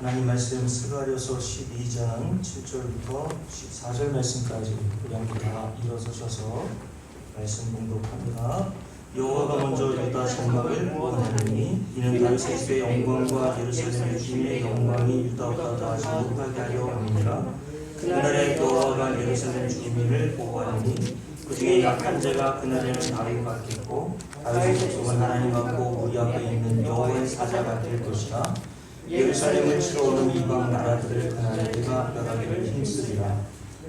하나님 말씀 스가랴서 12장 7절부터 14절 말씀까지 우리 함께 다 일어서셔서 말씀 봉독합니다. 여호와가 먼저 유다 장막을 구원하리니 이는 다윗의 집의 영광과 예루살렘의 주님의 영광이 유다보다 더하지 못하게 하려 함이니라. 그날에 여호와가 예루살렘 주민을 보호하리니 그 중에 약한 자가 그날에는 다윗 같겠고 다윗의 족속은 하나님 같고 우리 앞에 있는 여호와의 사자가 될 것이라. 예루살렘을 치러 오는 이방 나라들을 그날에 내가 멸하기를 힘쓰리라.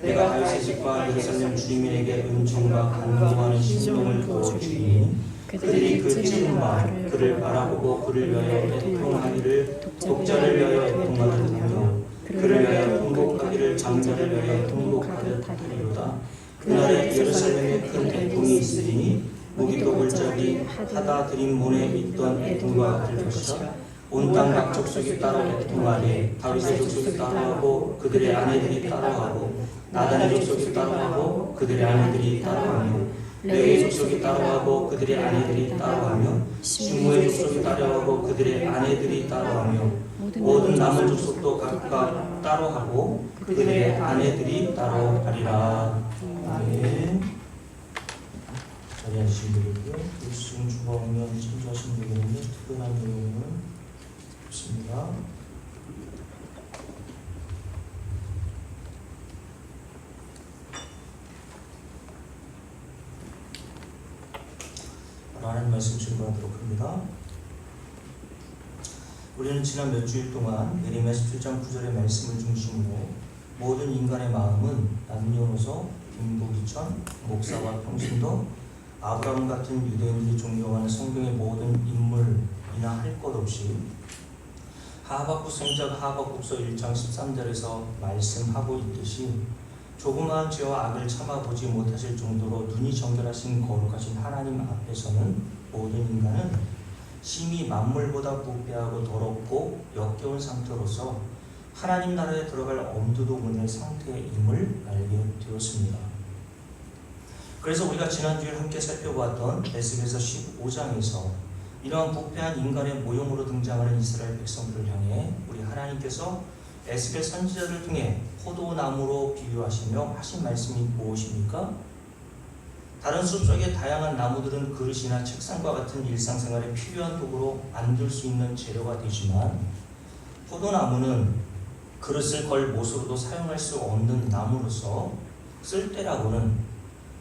내가 다윗의 집과 예루살렘 주민에게 은총과 간구하는 심령을 부어주리니 그들이 그 찌른 말 그를 바라보고 그를 위하여 애통하기를 독자를 위하여 애통하듯 하며 그를 위하여 통곡하기를 장자를 위하여 통곡하듯 하리로다. 그날에 예루살렘에 큰 애통이 있으리니 무기도 골짜기 하다 드림몬에 있던 애통과 같을 것이라. 온 땅 각 족속이 따로 애통하되 다윗의 족속이 따로하고 그들의 아내들이 따로하고 나단의 족속이 따로하고 그들의 아내들이 따로하며 레위의 족속이 따로하고 그들의 아내들이 따로하며 시므의 족속이 따로하고 그들의 아내들이 따로하며 모든 남은 족속도 각각 따로하고 그들의 아내들이 따로하리라. 아멘. 자리에 앉으신 분들이고요. 일순 주방면 참조하신 분들에게 특별한 내용은 없습니다. 하나님 말씀 증거하도록 합니다. 우리는 지난 몇 주일 동안 예레미야 17장 9절의 말씀을 중심으로 모든 인간의 마음은 남녀노소, 빈부귀천, 목사와 평신도, 아브라함 같은 유대인들이 존경하는 성경의 모든 인물이나 할 것 없이 하박국 선지자가 하박국서 1장 13절에서 말씀하고 있듯이 조그마한 죄와 악을 참아보지 못하실 정도로 눈이 정결하신 거룩하신 하나님 앞에서는 모든 인간은 심히 만물보다 부패하고 더럽고 역겨운 상태로서 하나님 나라에 들어갈 엄두도 못 낼 상태임을 알게 되었습니다. 그래서 우리가 지난주에 함께 살펴보았던 에스겔서 15장에서 이러한 부패한 인간의 모형으로 등장하는 이스라엘 백성들을 향해 우리 하나님께서 에스겔 선지자를 통해 포도나무로 비유하시며 하신 말씀이 무엇입니까? 다른 숲속의 다양한 나무들은 그릇이나 책상과 같은 일상생활에 필요한 도구로 만들 수 있는 재료가 되지만 포도나무는 그릇을 걸 못으로도 사용할 수 없는 나무로서 쓸데라고는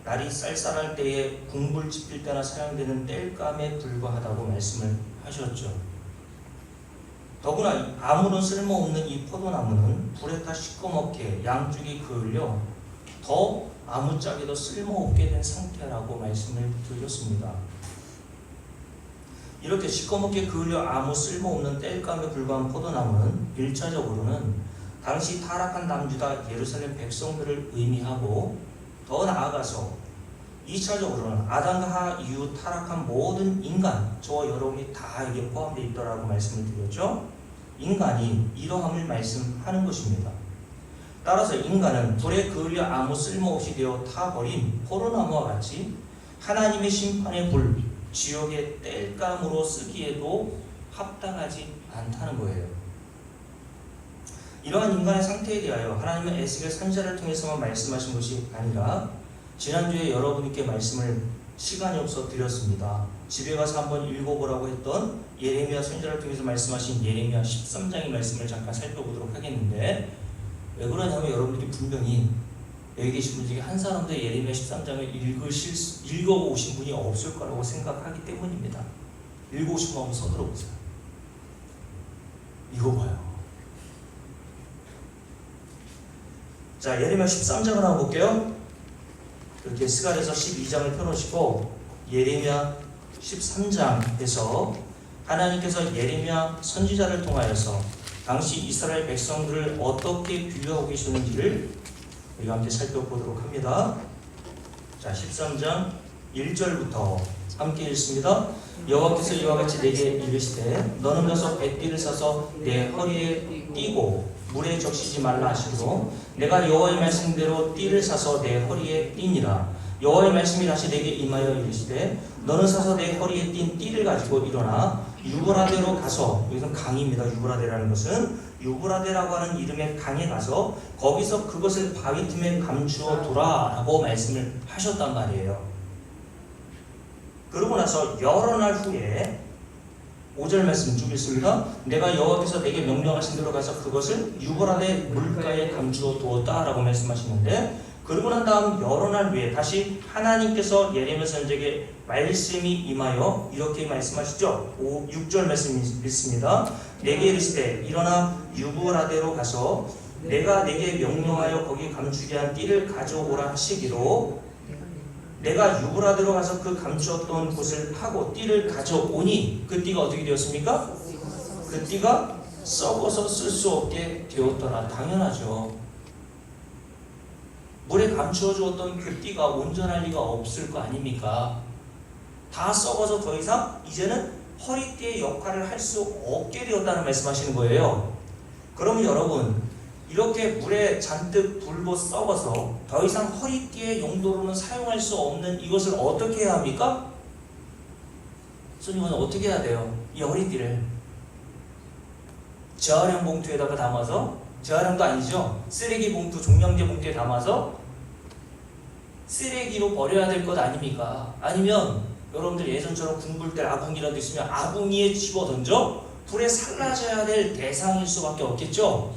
날이 쌀쌀할 때에 궁불 지필 때나 사용되는 땔감에 불과하다고 말씀을 하셨죠. 더구나 아무런 쓸모없는 이 포도나무는 불에 타 시꺼멓게 양쪽이 그을려 더 아무짝에도 쓸모없게 된 상태라고 말씀을 드렸습니다. 이렇게 시꺼멓게 그을려 아무 쓸모없는 땔감에 불과한 포도나무는 1차적으로는 당시 타락한 남유다 예루살렘 백성들을 의미하고 더 나아가서 2차적으로는 아담과 하와 이후 타락한 모든 인간, 저와 여러분이 다 여기에 포함되어 있다라고 말씀을 드렸죠. 인간이 이러함을 말씀하는 것입니다. 따라서 인간은 불에 그을려 아무 쓸모없이 되어 타버린 포도나무와 같이 하나님의 심판의 불, 지옥의 땔감으로 쓰기에도 합당하지 않다는 거예요. 이러한 인간의 상태에 대하여 하나님은 에스겔 선지자를 통해서만 말씀하신 것이 아니라 지난주에 여러분께 말씀을 시간이 없어 드렸습니다. 집에 가서 한번 읽어보라고 했던 예레미야 선지자를 통해서 말씀하신 예레미야 13장의 말씀을 잠깐 살펴보도록 하겠는데, 왜 그러냐면 여러분들이 분명히 여기 계신 분 중에 한 사람도 예레미야 13장을 읽어보신 분이 없을 거라고 생각하기 때문입니다. 읽어보신 분 한번 손들어 보세요. 읽어봐요. 자, 예레미야 13장을 한번 볼게요. 이렇게 스가랴서 12장을 펴놓으시고 예레미야 13장에서 하나님께서 예레미야 선지자를 통하여서 당시 이스라엘 백성들을 어떻게 비유하고 계시는지를 우리가 함께 살펴보도록 합니다. 자, 13장 1절부터 함께 읽습니다. 여호와께서 이와 같이 내게 이르시되 너는 가서 뱃띠를 사서 내 허리에 띠고 물에 적시지 말라 하시기로 내가 여호와의 말씀대로 띠를 사서 내 허리에 띠니라. 여호와의 말씀이 다시 내게 임하여 이르시되 너는 사서 내 허리에 띈 띠를 가지고 일어나 유브라데로 가서, 여기서 강입니다. 유브라데라는 것은 유브라데라고 하는 이름의 강에 가서 거기서 그것을 바위 틈에 감추어 두라라고 말씀을 하셨단 말이에요. 그러고 나서 여러 날 후에 5절 말씀 쭉 읽습니다. 내가 여호와께서 내게 명령하신 대로 가서 그것을 유브라데 물가에 감추어 두었다라고 말씀하시는데, 그러고 난 다음 여러 날 후에 다시 하나님께서 예레미야 선지자에게 말씀이 임하여 이렇게 말씀하시죠. 6절 말씀 읽습니다. 내게 이르시되 일어나 유브라데로 가서 내가 내게 명령하여 거기 감추게 한 띠를 가져오라 하시기로, 내가 유브라데로 가서 그 감추었던 곳을 파고 띠를 가져오니 그 띠가 어떻게 되었습니까? 그 띠가 썩어서 쓸 수 없게 되었더라. 당연하죠. 물에 감추어 주었던 그 띠가 온전할 리가 없을 거 아닙니까? 다 썩어서 더 이상 이제는 허리띠의 역할을 할 수 없게 되었다는 말씀하시는 거예요. 그러면 여러분, 이렇게 물에 잔뜩 불고 썩어서 더 이상 허리띠의 용도로는 사용할 수 없는 이것을 어떻게 해야 합니까? 손님은 어떻게 해야 돼요? 이 허리띠를 재활용 봉투에다가 담아서, 재활용도 아니죠, 쓰레기 봉투, 종량제 봉투에 담아서 쓰레기로 버려야 될 것 아닙니까? 아니면 여러분들 예전처럼 군불 때 아궁이라도 있으면 아궁이에 집어 던져 불에 살라져야 될 대상일 수밖에 없겠죠.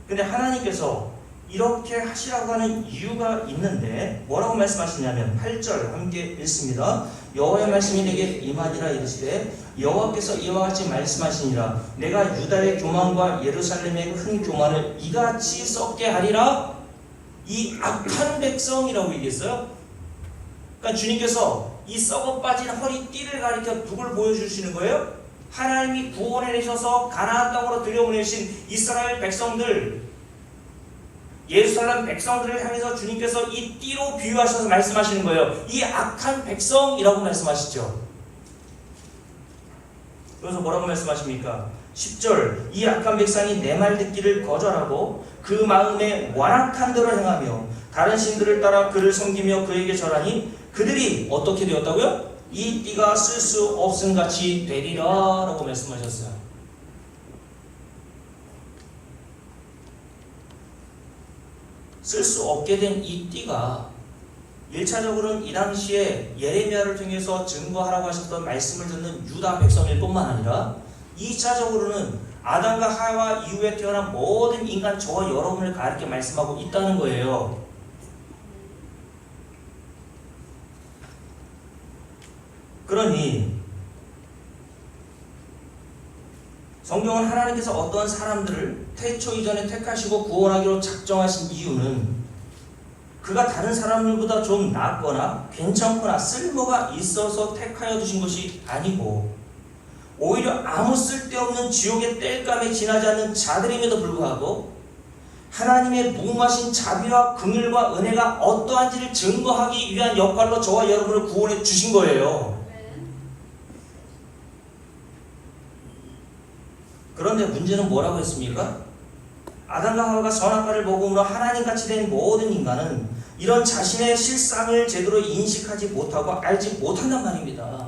근데 하나님께서 이렇게 하시라고 하는 이유가 있는데 뭐라고 말씀하시냐면 8절 함께 읽습니다. 여호와의 말씀이 내게 임하니라 이르시되 여호와께서 이와 같이 말씀하시니라 내가 유다의 교만과 예루살렘의 큰 교만을 이같이 썩게 하리라. 이 악한 백성이라고 얘기했어요. 그러니까 주님께서 이 썩어 빠진 허리띠를 가리켜 누굴 보여주시는 거예요? 하나님이 구원해 내셔서 가나안 땅으로 들여보내신 이스라엘 백성들, 예루살렘 백성들을 향해서 주님께서 이 띠로 비유하셔서 말씀하시는 거예요. 이 악한 백성이라고 말씀하시죠. 그래서 뭐라고 말씀하십니까? 10절 이 악한 백성이 내 말 듣기를 거절하고 그 마음에 완악한 대로 행하며 다른 신들을 따라 그를 섬기며 그에게 절하니 그들이 어떻게 되었다고요? 이 띠가 쓸 수 없음같이 되리라 라고 말씀하셨어요. 쓸 수 없게 된 이 띠가 1차적으로는 이 당시에 예레미야를 통해서 증거하라고 하셨던 말씀을 듣는 유다 백성일 뿐만 아니라 2차적으로는 아담과 하와 이후에 태어난 모든 인간 저와 여러분을 가르쳐 말씀하고 있다는 거예요. 그러니 성경은 하나님께서 어떤 사람들을 태초 이전에 택하시고 구원하기로 작정하신 이유는 그가 다른 사람들보다 좀 낫거나 괜찮거나 쓸모가 있어서 택하여 두신 것이 아니고 오히려 아무 쓸데없는 지옥의 땔감에 지나지 않는 자들임에도 불구하고 하나님의 무궁하신 자비와 긍휼과 은혜가 어떠한지를 증거하기 위한 역할로 저와 여러분을 구원해 주신 거예요. 그런데 문제는 뭐라고 했습니까? 아담과 하와가 선악과를 먹음으로 하나님같이 된 모든 인간은 이런 자신의 실상을 제대로 인식하지 못하고 알지 못한단 말입니다.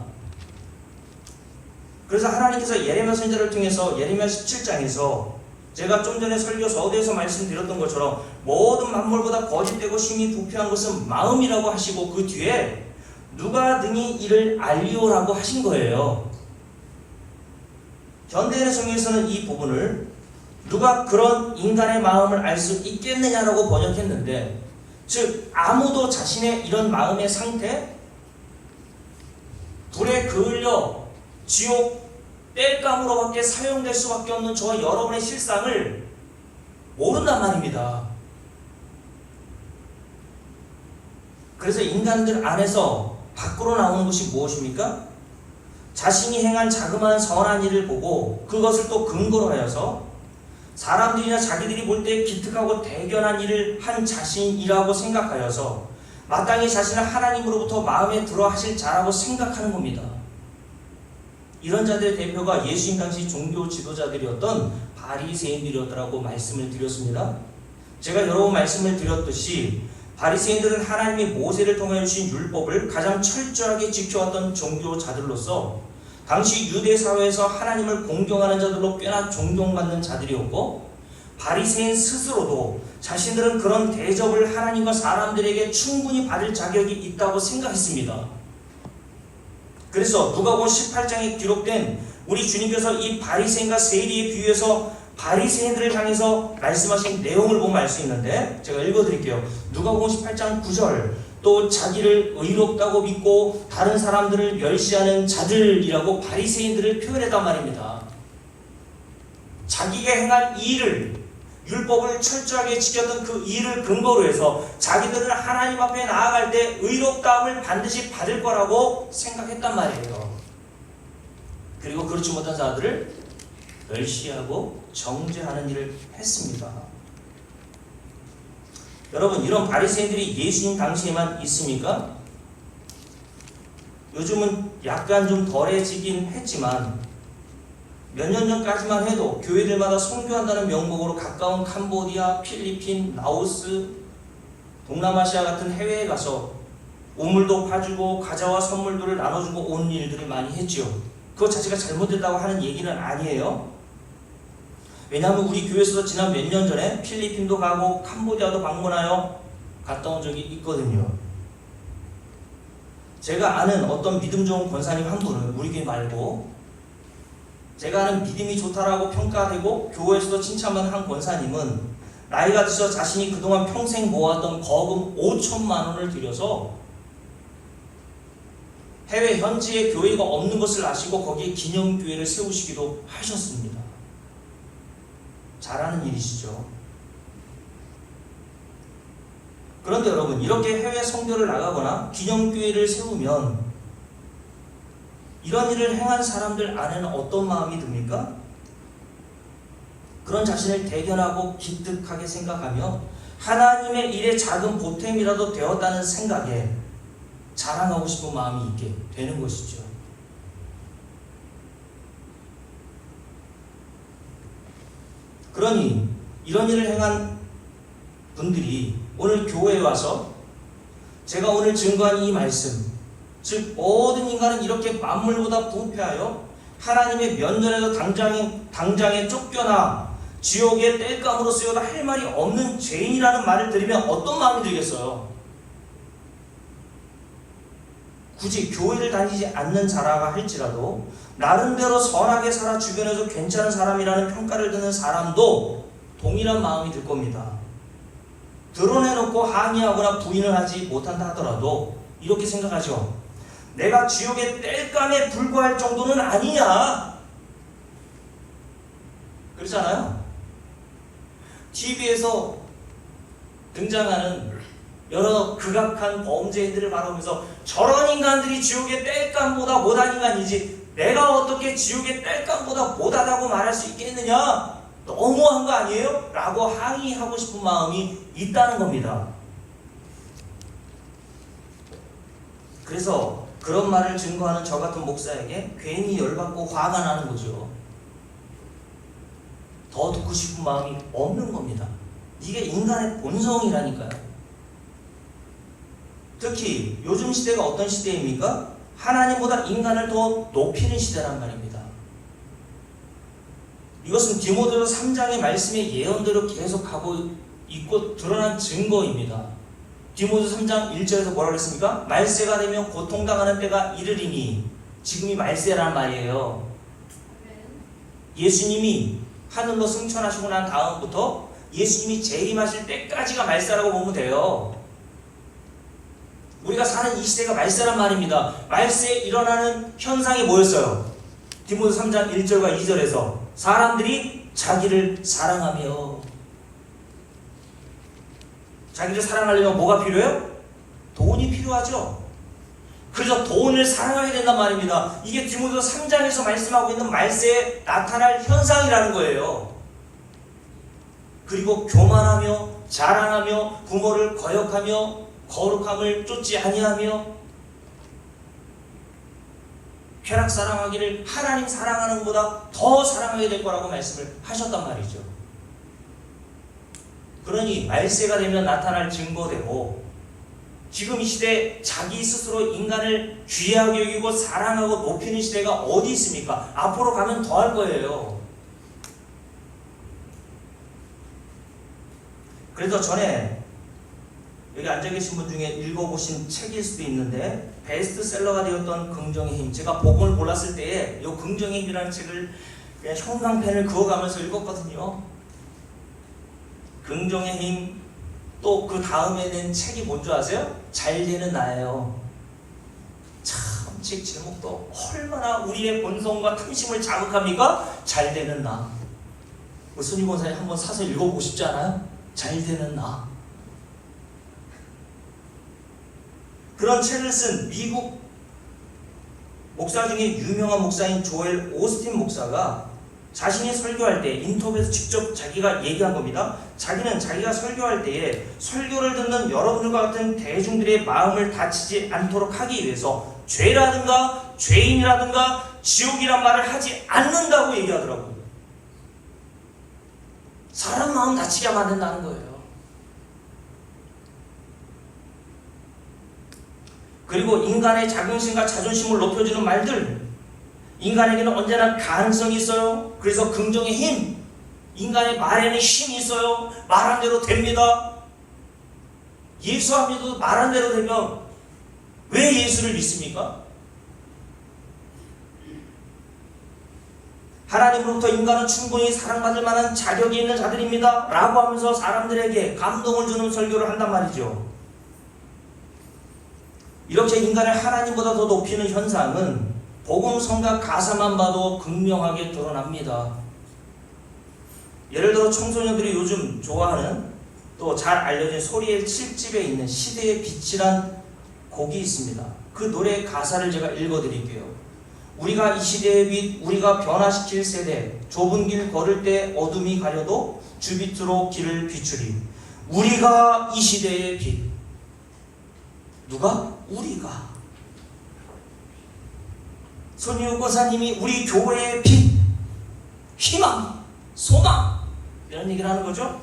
그래서 하나님께서 예레미야 선지자를 통해서 예레미야 17장에서 제가 좀 전에 설교 서두에서 말씀드렸던 것처럼 모든 만물보다 거짓되고 심히 부패한 것은 마음이라고 하시고 그 뒤에 누가 능히 이를 알리오라고 하신 거예요. 현대인의 성경에서는 이 부분을 누가 그런 인간의 마음을 알 수 있겠느냐라고 번역했는데, 즉 아무도 자신의 이런 마음의 상태, 불에 그을려 지옥 땔감으로밖에 사용될 수밖에 없는 저와 여러분의 실상을 모른단 말입니다. 그래서 인간들 안에서 밖으로 나오는 것이 무엇입니까? 자신이 행한 자그마한 선한 일을 보고 그것을 또 근거로 하여서 사람들이나 자기들이 볼 때 기특하고 대견한 일을 한 자신이라고 생각하여서 마땅히 자신을 하나님으로부터 마음에 들어 하실 자라고 생각하는 겁니다. 이런 자들의 대표가 예수님 당시 종교 지도자들이었던 바리새인들이었다고 말씀을 드렸습니다. 제가 여러 번 말씀을 드렸듯이 바리새인들은 하나님이 모세를 통하여 주신 율법을 가장 철저하게 지켜왔던 종교자들로서 당시 유대 사회에서 하나님을 공경하는 자들로 꽤나 존경받는 자들이었고, 바리새인 스스로도 자신들은 그런 대접을 하나님과 사람들에게 충분히 받을 자격이 있다고 생각했습니다. 그래서 누가복음 18장에 기록된 우리 주님께서 이 바리새인과 세리에 비유해서 바리새인들을 향해서 말씀하신 내용을 보면 알 수 있는데, 제가 읽어드릴게요. 누가복음 18장 9절, 또 자기를 의롭다고 믿고 다른 사람들을 멸시하는 자들이라고 바리새인들을 표현했단 말입니다. 자기가 행한 일을, 율법을 철저하게 지켰던 그 일을 근거로 해서 자기들은 하나님 앞에 나아갈 때 의롭다함을 반드시 받을 거라고 생각했단 말이에요. 그리고 그렇지 못한 자들을 멸시하고 정죄하는 일을 했습니다. 여러분, 이런 바리새인들이 예수님 당시에만 있습니까? 요즘은 약간 좀 덜해지긴 했지만 몇 년 전까지만 해도 교회들마다 선교한다는 명목으로 가까운 캄보디아, 필리핀, 라오스, 동남아시아 같은 해외에 가서 우물도 파주고 과자와 선물들을 나눠주고 온 일들을 많이 했죠. 그것 자체가 잘못됐다고 하는 얘기는 아니에요. 왜냐하면 우리 교회에서도 지난 몇 년 전에 필리핀도 가고 캄보디아도 방문하여 갔다 온 적이 있거든요. 제가 아는 어떤 믿음 좋은 권사님 한 분은, 우리 교회 말고 제가 아는 믿음이 좋다라고 평가되고 교회에서도 칭찬만 한 권사님은 나이가 드셔서 자신이 그동안 평생 모았던 거금 5천만 원을 들여서 해외 현지에 교회가 없는 것을 아시고 거기에 기념교회를 세우시기도 하셨습니다. 잘하는 일이시죠. 그런데 여러분, 이렇게 해외 선교를 나가거나 기념교회를 세우면 이런 일을 행한 사람들 안에는 어떤 마음이 듭니까? 그런 자신을 대견하고 기특하게 생각하며 하나님의 일에 작은 보탬이라도 되었다는 생각에 자랑하고 싶은 마음이 있게 되는 것이죠. 그러니 이런 일을 행한 분들이 오늘 교회에 와서 제가 오늘 증거한 이 말씀, 즉 모든 인간은 이렇게 만물보다 부패하여 하나님의 면전에서 당장에 쫓겨나 지옥의 땔감으로 쓰여도 할 말이 없는 죄인이라는 말을 들으면 어떤 마음이 들겠어요? 굳이 교회를 다니지 않는 자라가 할지라도 나름대로 선하게 살아 주변에서 괜찮은 사람이라는 평가를 듣는 사람도 동일한 마음이 들 겁니다. 드러내놓고 항의하거나 부인을 하지 못한다 하더라도 이렇게 생각하죠. 내가 지옥의 땔감에 불과할 정도는 아니냐. 그렇잖아요. TV에서 등장하는 여러 극악한 범죄인들을 바라보면서 저런 인간들이 지옥의 땔감보다 못한 인간이지 내가 어떻게 지옥의 땔감보다 못하다고 말할 수 있겠느냐? 너무한 거 아니에요? 라고 항의하고 싶은 마음이 있다는 겁니다. 그래서 그런 말을 증거하는 저 같은 목사에게 괜히 열받고 화가 나는 거죠. 더 듣고 싶은 마음이 없는 겁니다. 이게 인간의 본성이라니까요. 특히 요즘 시대가 어떤 시대입니까? 하나님보다 인간을 더 높이는 시대란 말입니다. 이것은 디모데후서 3장의 말씀의 예언대로 계속하고 있고 드러난 증거입니다. 디모데후서 3장 1절에서 뭐라고 했습니까? 말세가 되면 고통당하는 때가 이르리니, 지금이 말세란 말이에요. 예수님이 하늘로 승천하시고 난 다음부터 예수님이 재림하실 때까지가 말세라고 보면 돼요. 우리가 사는 이 시대가 말세란 말입니다. 말세에 일어나는 현상이 뭐였어요? 디모데후서 3장 1절과 2절에서 사람들이 자기를 사랑하며, 자기를 사랑하려면 뭐가 필요해요? 돈이 필요하죠. 그래서 돈을 사랑하게 된단 말입니다. 이게 디모데후서 3장에서 말씀하고 있는 말세에 나타날 현상이라는 거예요. 그리고 교만하며 자랑하며 부모를 거역하며 거룩함을 쫓지 아니하며 쾌락 사랑하기를 하나님 사랑하는 것보다 더 사랑하게 될 거라고 말씀을 하셨단 말이죠. 그러니 말세가 되면 나타날 증거대로 지금 이 시대에 자기 스스로 인간을 귀하게 여기고 사랑하고 높이는 시대가 어디 있습니까? 앞으로 가면 더 할 거예요. 그래서 전에 여기 앉아 계신 분 중에 읽어보신 책일 수도 있는데 베스트셀러가 되었던 긍정의 힘, 제가 복음을 몰랐을 때에 이 긍정의 힘이라는 책을 그냥 형광펜을 그어가면서 읽었거든요. 긍정의 힘, 또 그 다음에 낸 책이 뭔지 아세요? 잘 되는 나예요. 참, 책 제목도 얼마나 우리의 본성과 탐심을 자극합니까? 잘 되는 나. 손희 권사님 한번 사서 읽어보고 싶지 않아요? 잘 되는 나. 그런 책을 쓴 미국 목사 중에 유명한 목사인 조엘 오스틴 목사가 자신이 설교할 때 인터뷰에서 직접 자기가 얘기한 겁니다. 자기는 자기가 설교할 때에 설교를 듣는 여러분들과 같은 대중들의 마음을 다치지 않도록 하기 위해서 죄라든가 죄인이라든가 지옥이란 말을 하지 않는다고 얘기하더라고요. 사람 마음 다치게 하면 안 된다는 거예요. 그리고 인간의 자긍심과 자존심을 높여주는 말들, 인간에게는 언제나 가능성이 있어요. 그래서 긍정의 힘, 인간의 말에는 힘이 있어요. 말한 대로 됩니다. 예수 안 믿어도 말한 대로 되면 왜 예수를 믿습니까? 하나님으로부터 인간은 충분히 사랑받을 만한 자격이 있는 자들입니다 라고 하면서 사람들에게 감동을 주는 설교를 한단 말이죠. 이렇게 인간을 하나님보다 더 높이는 현상은 복음 성가 가사만 봐도 극명하게 드러납니다. 예를 들어 청소년들이 요즘 좋아하는 또 잘 알려진 소리의 7집에 있는 시대의 빛이란 곡이 있습니다. 그 노래의 가사를 제가 읽어드릴게요. 우리가 이 시대의 빛, 우리가 변화시킬 세대, 좁은 길 걸을 때 어둠이 가려도 주빛으로 길을 비추리. 우리가 이 시대의 빛. 누가? 우리가. 손희우 권사님이 우리 교회의 빛, 희망, 소망 이런 얘기를 하는 거죠.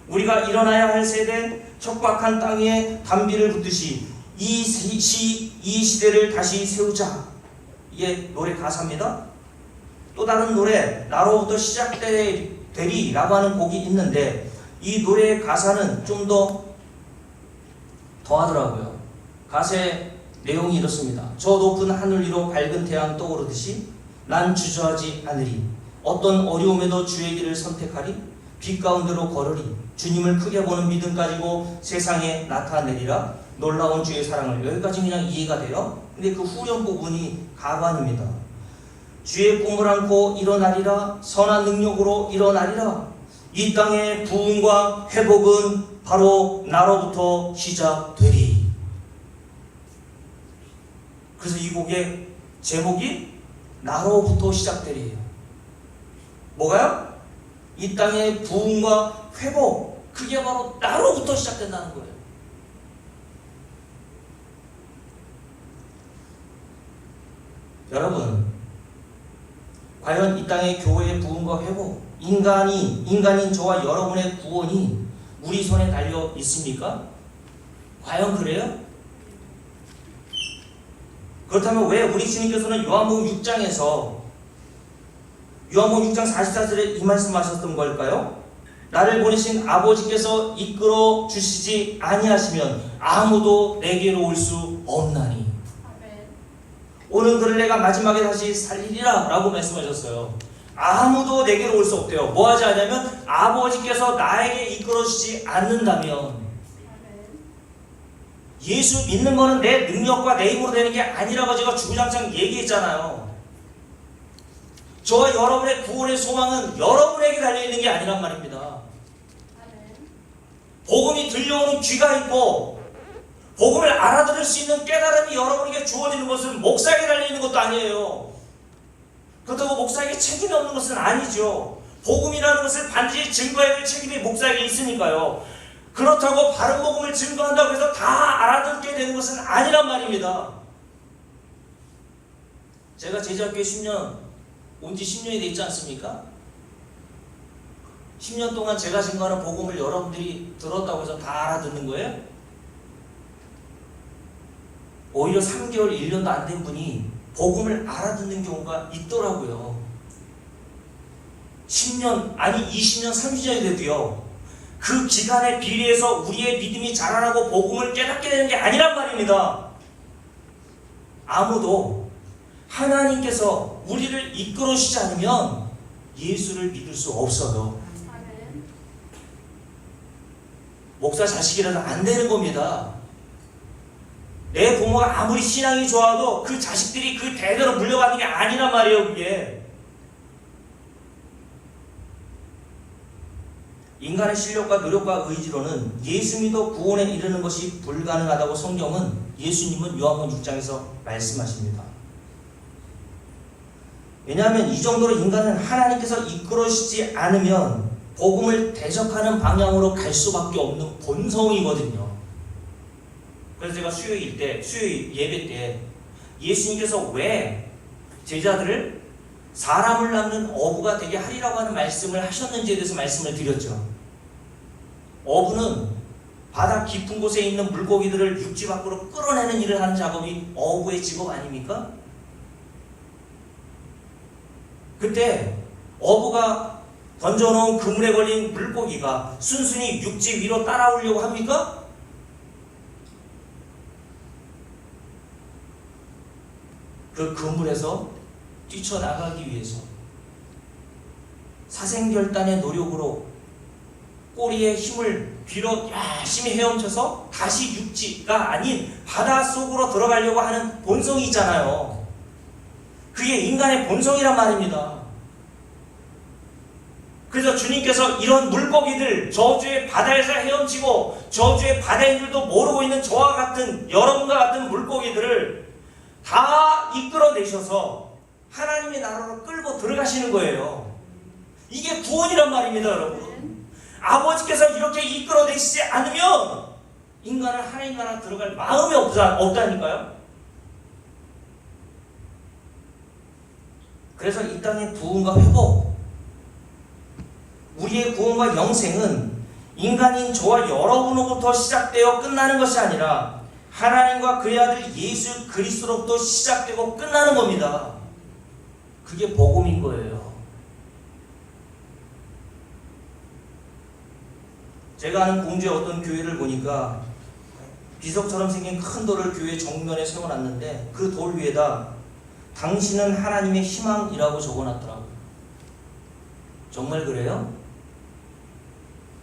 우리가 일어나야 할 세대, 척박한 땅 위에 단비를 붙듯이 이 시대를 다시 세우자. 이게 노래 가사입니다. 또 다른 노래 나로부터 시작되리라고 하는 곡이 있는데 이 노래의 가사는 좀 더 하더라고요. 가사의 내용이 이렇습니다. 저 높은 하늘 위로 밝은 태양 떠오르듯이 난 주저하지 않으리. 어떤 어려움에도 주의 길을 선택하리. 빛 가운데로 걸으리. 주님을 크게 보는 믿음 가지고 세상에 나타내리라. 놀라운 주의 사랑을. 여기까지 그냥 이해가 돼요. 근데 그 후렴 부분이 가관입니다. 주의 꿈을 안고 일어나리라. 선한 능력으로 일어나리라. 이 땅의 부흥과 회복은 바로 나로부터 시작되리. 그래서 이 곡의 제목이 나로부터 시작되리예요. 뭐가요? 이 땅의 부흥과 회복, 그게 바로 나로부터 시작된다는 거예요. 여러분, 과연 이 땅의 교회의 부흥과 회복, 인간인 저와 여러분의 구원이 우리 손에 달려 있습니까? 과연 그래요? 그렇다면 왜 우리 주님께서는 요한복음 6장에서 요한복음 6장 44절에 이 말씀하셨던 걸까요? 나를 보내신 아버지께서 이끌어 주시지 아니하시면 아무도 내게로 올 수 없나니. 오는 그를 내가 마지막에 다시 살리리라 라고 말씀하셨어요. 아무도 내게로 올 수 없대요. 뭐 하지 않냐면 아버지께서 나에게 이끌어 주시지 않는다면. 예수 믿는 거는 내 능력과 내 힘으로 되는 게 아니라고 제가 주구장창 얘기했잖아요. 저와 여러분의 구원의 소망은 여러분에게 달려있는 게 아니란 말입니다. 복음이 들려오는 귀가 있고 복음을 알아들을 수 있는 깨달음이 여러분에게 주어지는 것은 목사에게 달려있는 것도 아니에요. 그렇다고 목사에게 책임이 없는 것은 아니죠. 복음이라는 것을 반드시 증거해야 될 책임이 목사에게 있으니까요. 그렇다고 바른 복음을 증거한다고 해서 다 알아듣게 되는 것은 아니란 말입니다. 제가 제자학교에 10년, 온 지 10년이 돼 있지 않습니까? 10년 동안 제가 증거하는 복음을 여러분들이 들었다고 해서 다 알아듣는 거예요? 오히려 3개월, 1년도 안 된 분이 복음을 알아듣는 경우가 있더라고요. 10년, 아니 20년, 30년이 돼도요. 그 기간에 비례해서 우리의 믿음이 자라나고 복음을 깨닫게 되는 게 아니란 말입니다. 아무도 하나님께서 우리를 이끌어주시지 않으면 예수를 믿을 수 없어요. 목사 자식이라도 안 되는 겁니다. 내 부모가 아무리 신앙이 좋아도 그 자식들이 그 대대로 물려가는 게 아니란 말이에요. 그게 인간의 실력과 노력과 의지로는 예수 믿어 구원에 이르는 것이 불가능하다고 성경은, 예수님은 요한복음 6장에서 말씀하십니다. 왜냐하면 이 정도로 인간은 하나님께서 이끌어주시지 않으면 복음을 대적하는 방향으로 갈 수밖에 없는 본성이거든요. 그래서 제가 수요일 예배 때 예수님께서 왜 제자들을 사람을 낳는 어부가 되게 하리라고 하는 말씀을 하셨는지에 대해서 말씀을 드렸죠. 어부는 바다 깊은 곳에 있는 물고기들을 육지 밖으로 끌어내는 일을 하는 작업이 어부의 직업 아닙니까? 그때 어부가 던져놓은 그물에 걸린 물고기가 순순히 육지 위로 따라오려고 합니까? 그 그물에서 뛰쳐나가기 위해서 사생결단의 노력으로 꼬리에 힘을 빌어 열심히 헤엄쳐서 다시 육지가 아닌 바다 속으로 들어가려고 하는 본성이 있잖아요. 그게 인간의 본성이란 말입니다. 그래서 주님께서 이런 물고기들, 저주의 바다에서 헤엄치고 저주의 바다인들도 모르고 있는 저와 같은, 여러분과 같은 물고기들을 다 이끌어내셔서 하나님의 나라로 끌고 들어가시는 거예요. 이게 구원이란 말입니다, 여러분. 아버지께서 이렇게 이끌어내시지 않으면 인간은 하나님 나라 들어갈 마음이 없다니까요. 그래서 이 땅의 부흥과 회복, 우리의 구원과 영생은 인간인 저와 여러분으로부터 시작되어 끝나는 것이 아니라 하나님과 그의 아들 예수 그리스도로부터 시작되고 끝나는 겁니다. 그게 복음인 거예요. 제가 아는 공주의 어떤 교회를 보니까 비석처럼 생긴 큰 돌을 교회 정면에 세워놨는데 그 돌 위에다 당신은 하나님의 희망이라고 적어놨더라고요. 정말 그래요?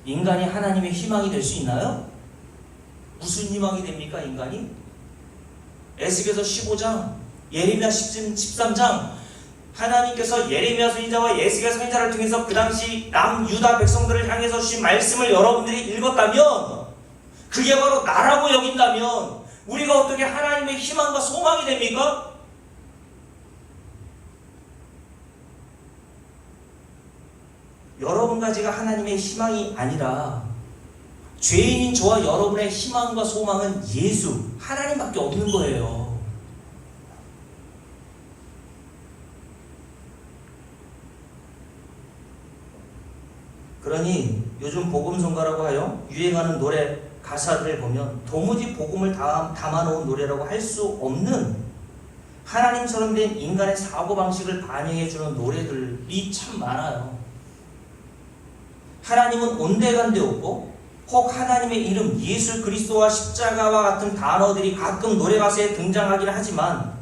인간이 하나님의 희망이 될 수 있나요? 무슨 희망이 됩니까, 인간이? 에스겔서 15장, 예레미야 13장, 하나님께서 예레미야 선지자와 에스겔 선지자를 통해서 그 당시 남유다 백성들을 향해서 주신 말씀을 여러분들이 읽었다면, 그게 바로 나라고 여긴다면 우리가 어떻게 하나님의 희망과 소망이 됩니까? 여러분 가지가 하나님의 희망이 아니라 죄인인 저와 여러분의 희망과 소망은 예수, 하나님밖에 없는 거예요. 그러니 요즘 복음성가라고 하여 유행하는 노래 가사들을 보면 도무지 복음을 담아놓은 노래라고 할 수 없는 하나님처럼 된 인간의 사고방식을 반영해주는 노래들이 참 많아요. 하나님은 온데간데 없고 혹 하나님의 이름 예수 그리스도와 십자가와 같은 단어들이 가끔 노래 가사에 등장하긴 하지만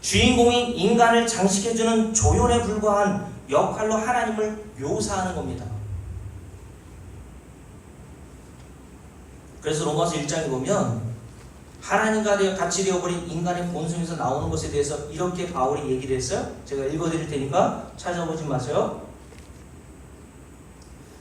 주인공인 인간을 장식해주는 조연에 불과한 역할로 하나님을 묘사하는 겁니다. 그래서 로마서 1장에 보면 하나님과 같이 되어버린 인간의 본성에서 나오는 것에 대해서 이렇게 바울이 얘기를 했어요. 제가 읽어드릴 테니까 찾아보지 마세요.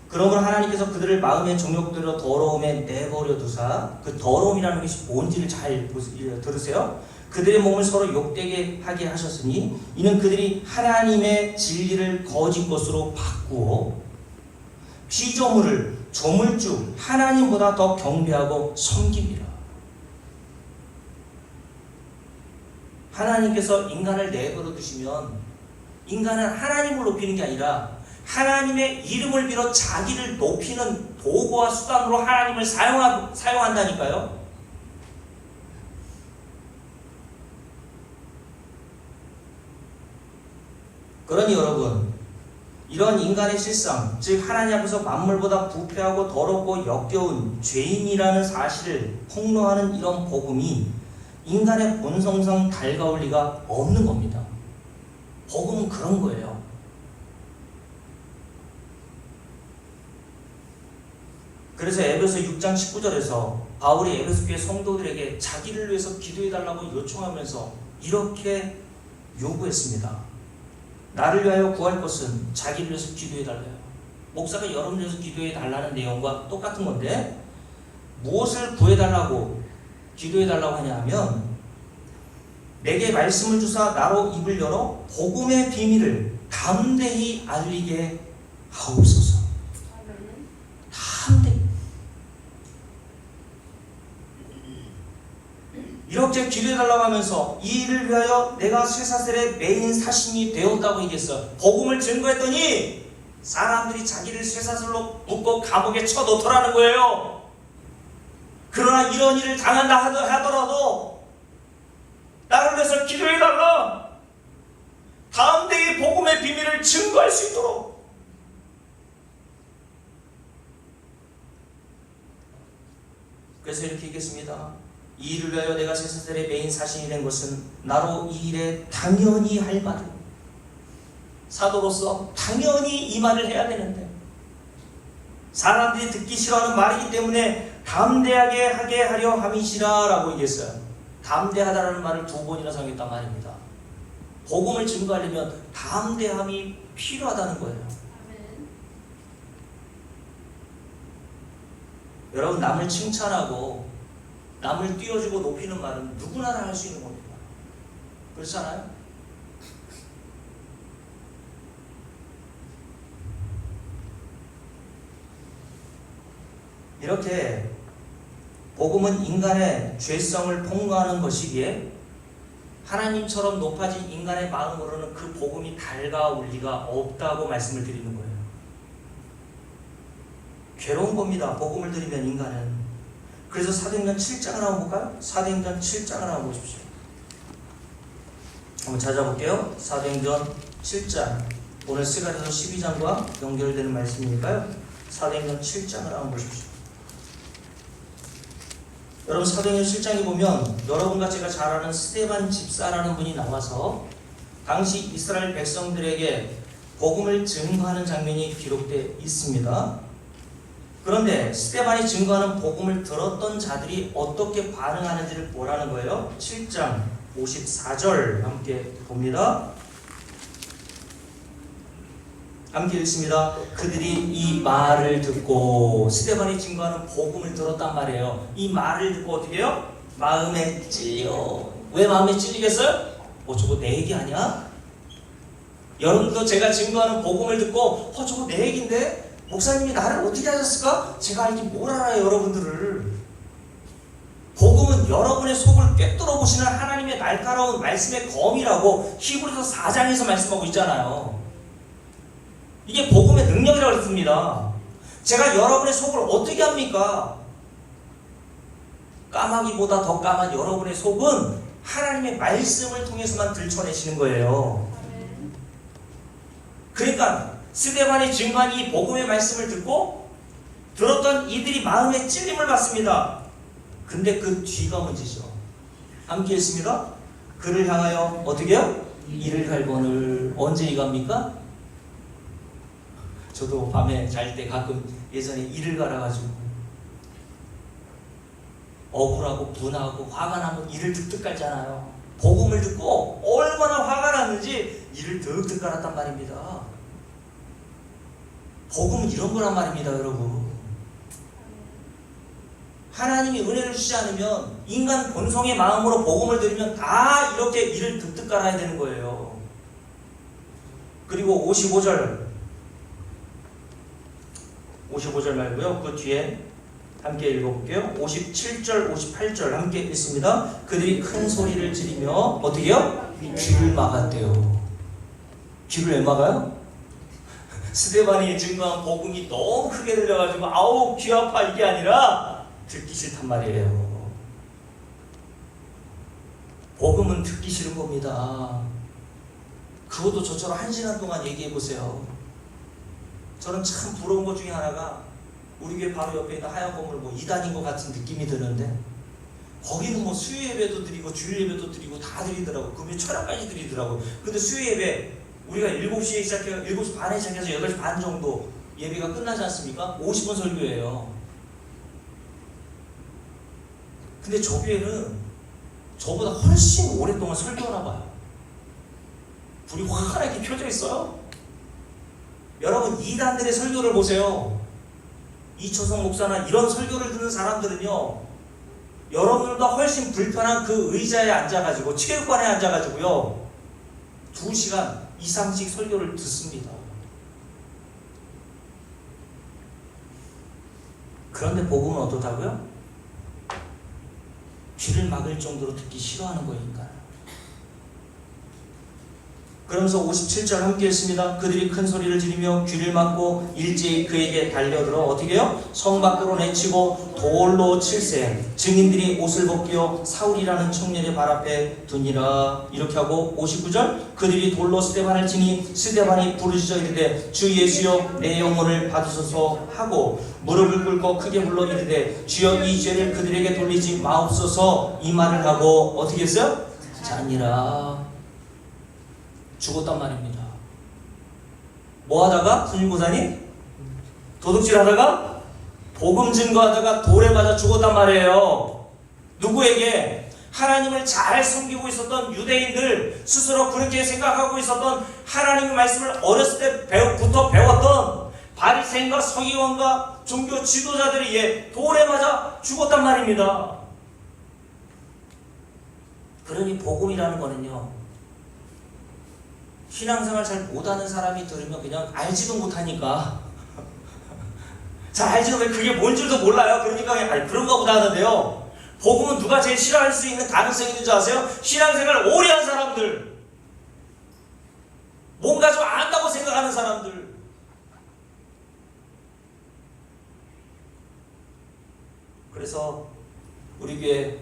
그러므로 하나님께서 그들을 마음의 정욕대로 더러움에 내버려 두사, 그 더러움이라는 것이 뭔지를 잘 들으세요. 그들의 몸을 서로 욕되게 하게 하셨으니 이는 그들이 하나님의 진리를 거짓 것으로 바꾸어 피조물을 조물주 하나님보다 더 경배하고 섬깁니다. 하나님께서 인간을 내버려 두시면 인간은 하나님을 높이는 게 아니라 하나님의 이름을 빌어 자기를 높이는 도구와 수단으로 하나님을 사용한다니까요. 그러니 여러분, 이런 인간의 실상, 즉 하나님 앞에서 만물보다 부패하고 더럽고 역겨운 죄인이라는 사실을 폭로하는 이런 복음이 인간의 본성상 달가울 리가 없는 겁니다. 복음은 그런 거예요. 그래서 에베소 6장 19절에서 바울이 에베소 교회 성도들에게 자기를 위해서 기도해달라고 요청하면서 이렇게 요구했습니다. 나를 위하여 구할 것은 자기를 위해서 기도해달래요. 목사가 여러분을 위해서 기도해달라는 내용과 똑같은 건데, 무엇을 구해달라고 기도해달라고 하냐 하면, 내게 말씀을 주사 나로 입을 열어 복음의 비밀을 담대히 알리게 하옵소서. 담대히. 이렇게 기도해달라고 하면서 이 일을 위하여 내가 쇠사슬의 메인 사신이 되었다고 얘기했어요. 복음을 증거했더니 사람들이 자기를 쇠사슬로 묶고 감옥에 쳐놓더라는 거예요. 그러나 이런 일을 당한다 하더라도 나를 위해서 기도해달라. 담대히 복음의 비밀을 증거할 수 있도록. 그래서 이렇게 얘기했습니다. 이 일을 위하여 내가 쇠사슬의 메인 사신이 된 것은 나로 이 일에 당연히 할 말을, 사도로서 당연히 이 말을 해야 되는데 사람들이 듣기 싫어하는 말이기 때문에 담대하게 하게 하려 함이시라 라고 얘기했어요. 담대하다라는 말을 2번이나 사용했단 말입니다. 복음을 증거하려면 담대함이 필요하다는 거예요. 여러분, 남을 칭찬하고 남을 띄워주고 높이는 말은 누구나 다 할 수 있는 겁니다. 그렇잖아요? 이렇게 복음은 인간의 죄성을 폭로하는 것이기에 하나님처럼 높아진 인간의 마음으로는 그 복음이 달가울 리가 없다고 말씀을 드리는 거예요. 괴로운 겁니다. 복음을 드리면 인간은. 그래서 사도행전 7장을 한번 볼까요? 사도행전 7장을 한번 보십시오. 한번 찾아볼게요. 사도행전 7장. 오늘 스가랴서 12장과 연결되는 말씀이니까요. 사도행전 7장을 한번 보십시오. 여러분, 사도행전 7장에 보면 여러분과 제가 잘 아는 스데반 집사라는 분이 나와서 당시 이스라엘 백성들에게 복음을 증거하는 장면이 기록되어 있습니다. 그런데 스데반이 증거하는 복음을 들었던 자들이 어떻게 반응하는지를 보라는 거예요. 7장 54절 함께 봅니다. 함께 읽습니다. 그들이 이 말을 듣고, 스데반이 증거하는 복음을 들었단 말이에요. 이 말을 듣고 어떻게 해요? 마음에 찔려. 왜 마음에 찔리겠어요? 저거 내 얘기 아니야? 여러분도 제가 증거하는 복음을 듣고 저거 내 얘기인데? 목사님이 나를 어떻게 하셨을까? 제가 알기 뭘 알아요, 여러분들을. 복음은 여러분의 속을 꿰뚫어 보시는 하나님의 날카로운 말씀의 검이라고 히브리서 4장에서 말씀하고 있잖아요. 이게 복음의 능력이라고 했습니다. 제가 여러분의 속을 어떻게 합니까? 까마귀보다 더 까만 여러분의 속은 하나님의 말씀을 통해서만 들춰내시는 거예요. 그러니까 스데반이 증거한 이 복음의 말씀을 듣고 들었던 이들이 마음에 찔림을 받습니다. 근데 그 뒤가 문제죠. 함께 읽습니다. 그를 향하여 어떻게 해요? 이를 갈거늘. 언제 이갑니까? 저도 밤에 잘 때 가끔 예전에 이를 갈아가지고 억울하고 분하고 화가 나면 이를 득득 갈잖아요. 복음을 듣고 얼마나 화가 났는지 이를 득득 갈았단 말입니다. 복음은 이런 거란 말입니다, 여러분. 하나님이 은혜를 주지 않으면 인간 본성의 마음으로 복음을 들으면 다 이렇게 이를 득득 갈아야 되는 거예요. 그리고 55절 말고요. 그 뒤에 함께 읽어볼게요. 57절, 58절 함께 읽습니다. 그들이 큰 소리를 지르며 어떻게 해요? 귀를 막았대요. 귀를 왜 막아요? 스데반이 증거한 복음이 너무 크게 들려가지고 아우 귀 아파 이게 아니라 듣기 싫단 말이에요. 복음은 듣기 싫은 겁니다. 그것도 저처럼 1시간 동안 얘기해 보세요. 저는 참 부러운 것 중에 하나가 우리 교회 바로 옆에 있는 하얀 건물 뭐 2단인 것 같은 느낌이 드는데 거기는 뭐 수요 예배도 드리고 주일 예배도 드리고 다 드리더라고. 금요 철학까지 드리더라고. 근데 수요 예배 우리가 7시에 시작해서 7시 반에 시작해서 8시 반 정도 예배가 끝나지 않습니까? 50분 설교예요. 근데 저 교회는 저보다 훨씬 오랫동안 설교하나 봐요. 불이 환하게 켜져 있어요. 여러분 이단들의 설교를 보세요. 이초성 목사나 이런 설교를 듣는 사람들은요, 여러분들보다 훨씬 불편한 그 의자에 앉아가지고 체육관에 앉아가지고요 2시간 이상씩 설교를 듣습니다. 그런데 복음은 어떻다고요? 귀를 막을 정도로 듣기 싫어하는 거니까. 그러면서 57절 함께 했습니다. 그들이 큰 소리를 지르며 귀를 막고 일제히 그에게 달려들어 어떻게 해요? 성 밖으로 내치고 돌로 칠세. 증인들이 옷을 벗겨 사울이라는 청년의 발 앞에 두니라. 이렇게 하고 59절 그들이 돌로 스데반을 치니 스데반이 부르짖어 이르되 주 예수여 내 영혼을 받으소서 하고 무릎을 꿇고 크게 불러 이르되 주여 이 죄를 그들에게 돌리지 마옵소서. 이 말을 하고 어떻게 했어요? 자니라. 죽었단 말입니다. 뭐 하다가? 선임고사님? 도둑질 하다가? 복음 증거하다가 돌에 맞아 죽었단 말이에요. 누구에게? 하나님을 잘 섬기고 있었던 유대인들, 스스로 그렇게 생각하고 있었던 하나님의 말씀을 어렸을 때부터 배웠던 바리새인과 서기관과 종교 지도자들이 얘 돌에 맞아 죽었단 말입니다. 그러니 복음이라는 거는요, 신앙생활 잘 못하는 사람이 들으면 그냥 알지도 못하니까 잘 알지도 왜 그게 뭔 줄도 몰라요. 그러니까 그냥 그런가 보다 하는데요, 복음은 누가 제일 싫어할 수 있는 가능성이 있는 줄 아세요? 신앙생활 오래 한 사람들, 뭔가 좀 안다고 생각하는 사람들. 그래서 우리 교회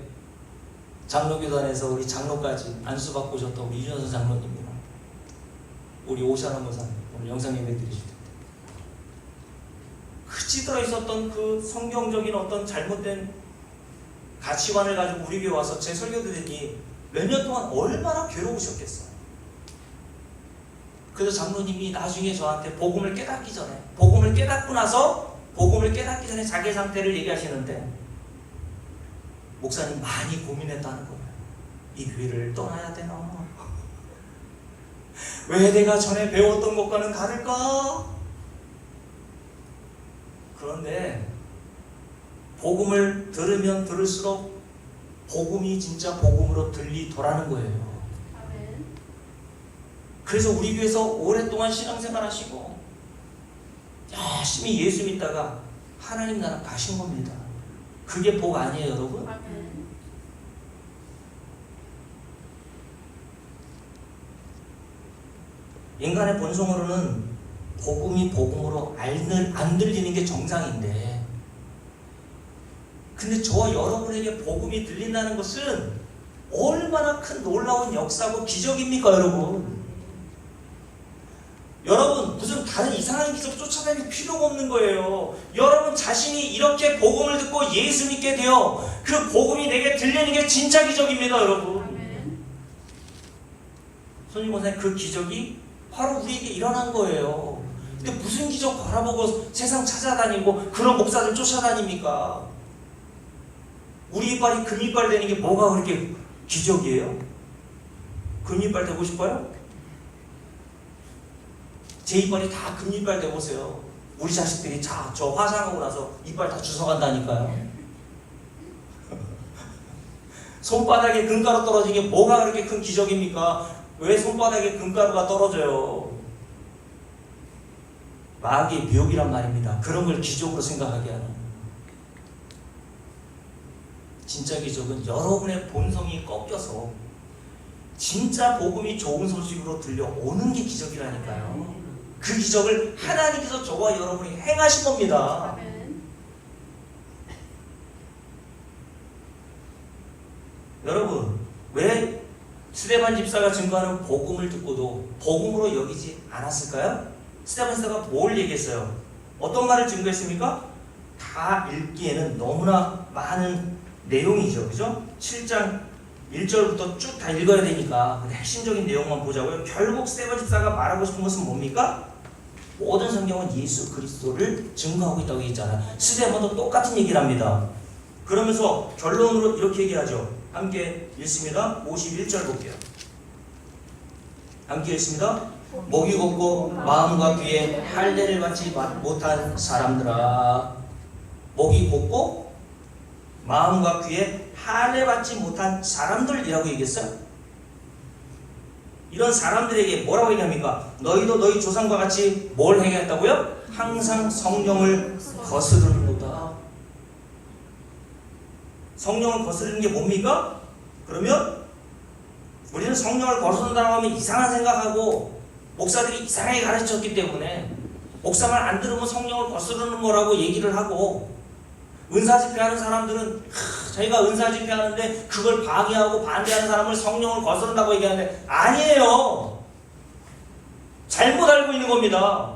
장로교단에서 우리 장로까지 안수받고 오셨던 우리 유전선 장로님이랑 우리 오샤나 모사님 오늘 영상 예배 드리실 텐데 찌들어 있었던 그 성경적인 어떤 잘못된 가치관을 가지고 우리 교회 와서 제 설교 들으니 몇 년 동안 얼마나 괴로우셨겠어요. 그래서 장로님이 나중에 저한테 복음을 깨닫기 전에, 복음을 깨닫고 나서 복음을 깨닫기 전에 자기 상태를 얘기하시는데, 목사님 많이 고민했다는 거예요. 이 교회를 떠나야 되나? 왜 내가 전에 배웠던 것과는 다를까? 그런데 복음을 들으면 들을수록 복음이 진짜 복음으로 들리더라는 거예요. 그래서 우리 교회에서 오랫동안 신앙생활 하시고 열심히 예수 믿다가 하나님 나라 가신 겁니다. 그게 복 아니에요, 여러분? 인간의 본성으로는 복음이 복음으로 안 들리는 게 정상인데, 근데 저와 여러분에게 복음이 들린다는 것은 얼마나 큰 놀라운 역사고 기적입니까, 여러분? 여러분, 무슨 다른 이상한 기적 쫓아다닐 필요가 없는 거예요. 여러분 자신이 이렇게 복음을 듣고 예수 믿게 되어 그 복음이 내게 들리는 게 진짜 기적입니다, 여러분. 손님 권사님, 그 기적이 바로 우리에게 일어난 거예요. 근데 무슨 기적 바라보고 세상 찾아다니고 그런 목사들 쫓아다닙니까? 우리 이빨이 금이빨 되는 게 뭐가 그렇게 기적이에요? 금이빨 되고 싶어요? 제 이빨이 다 금이빨 되보세요. 우리 자식들이 저 화장하고 나서 이빨 다 주워간다니까요. 손바닥에 금가루 떨어진 게 뭐가 그렇게 큰 기적입니까? 왜 손바닥에 금가루가 떨어져요? 마귀의 미혹이란 말입니다. 그런 걸 기적으로 생각하게 하는. 진짜 기적은 여러분의 본성이 꺾여서 진짜 복음이 좋은 소식으로 들려오는 게 기적이라니까요. 그 기적을 하나님께서 저와 여러분이 행하신 겁니다. 여러분, 왜 스데반 집사가 증거하는 복음을 듣고도 복음으로 여기지 않았을까요? 스데반 집사가 뭘 얘기했어요? 어떤 말을 증거했습니까? 다 읽기에는 너무나 많은 내용이죠. 그죠? 7장 1절부터 쭉 다 읽어야 되니까 핵심적인 내용만 보자고요. 결국 스데반 집사가 말하고 싶은 것은 뭡니까? 모든 성경은 예수 그리스도를 증거하고 있다고 얘기했잖아요. 스데반도 똑같은 얘기를 합니다. 그러면서 결론으로 이렇게 얘기하죠. 함께 읽습니다. 51절 볼게요. 함께 읽습니다. 목이 곱고 마음과 귀에 할례를 받지 못한 사람들아. 목이 곱고 마음과 귀에 할례 받지 못한 사람들이라고 얘기했어요. 이런 사람들에게 뭐라고 얘기합니까? 너희도 너희 조상과 같이 뭘 행했다고요? 항상 성령을 거스르는도다. 성령을 거스르는 게 뭡니까? 그러면 우리는 성령을 거스른다고 하면 이상한 생각하고 목사들이 이상하게 가르쳤기 때문에 목사만 안 들으면 성령을 거스르는 거라고 얘기를 하고, 은사 집회하는 사람들은 자기가 은사 집회하는데 그걸 방해하고 반대하는 사람을 성령을 거스른다고 얘기하는데 아니에요. 잘못 알고 있는 겁니다.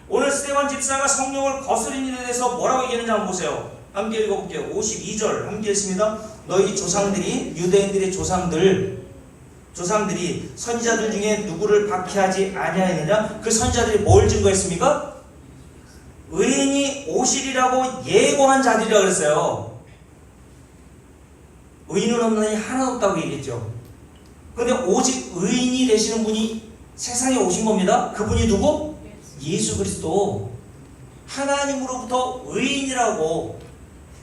오늘 스데반 집사가 성령을 거스르는 일에 대해서 뭐라고 얘기하는지 한번 보세요. 함께 읽어볼게요. 52절 함께 읽습니다. 너희 조상들이, 유대인들의 조상들이 선지자들 중에 누구를 박해하지 아니하였느냐? 그 선지자들이 뭘 증거했습니까? 의인이 오시리라고 예고한 자들이라고 그랬어요. 의인은 없나니 하나도 없다고 얘기했죠. 그런데 오직 의인이 되시는 분이 세상에 오신 겁니다. 그분이 누구? 예수 그리스도. 하나님으로부터 의인이라고,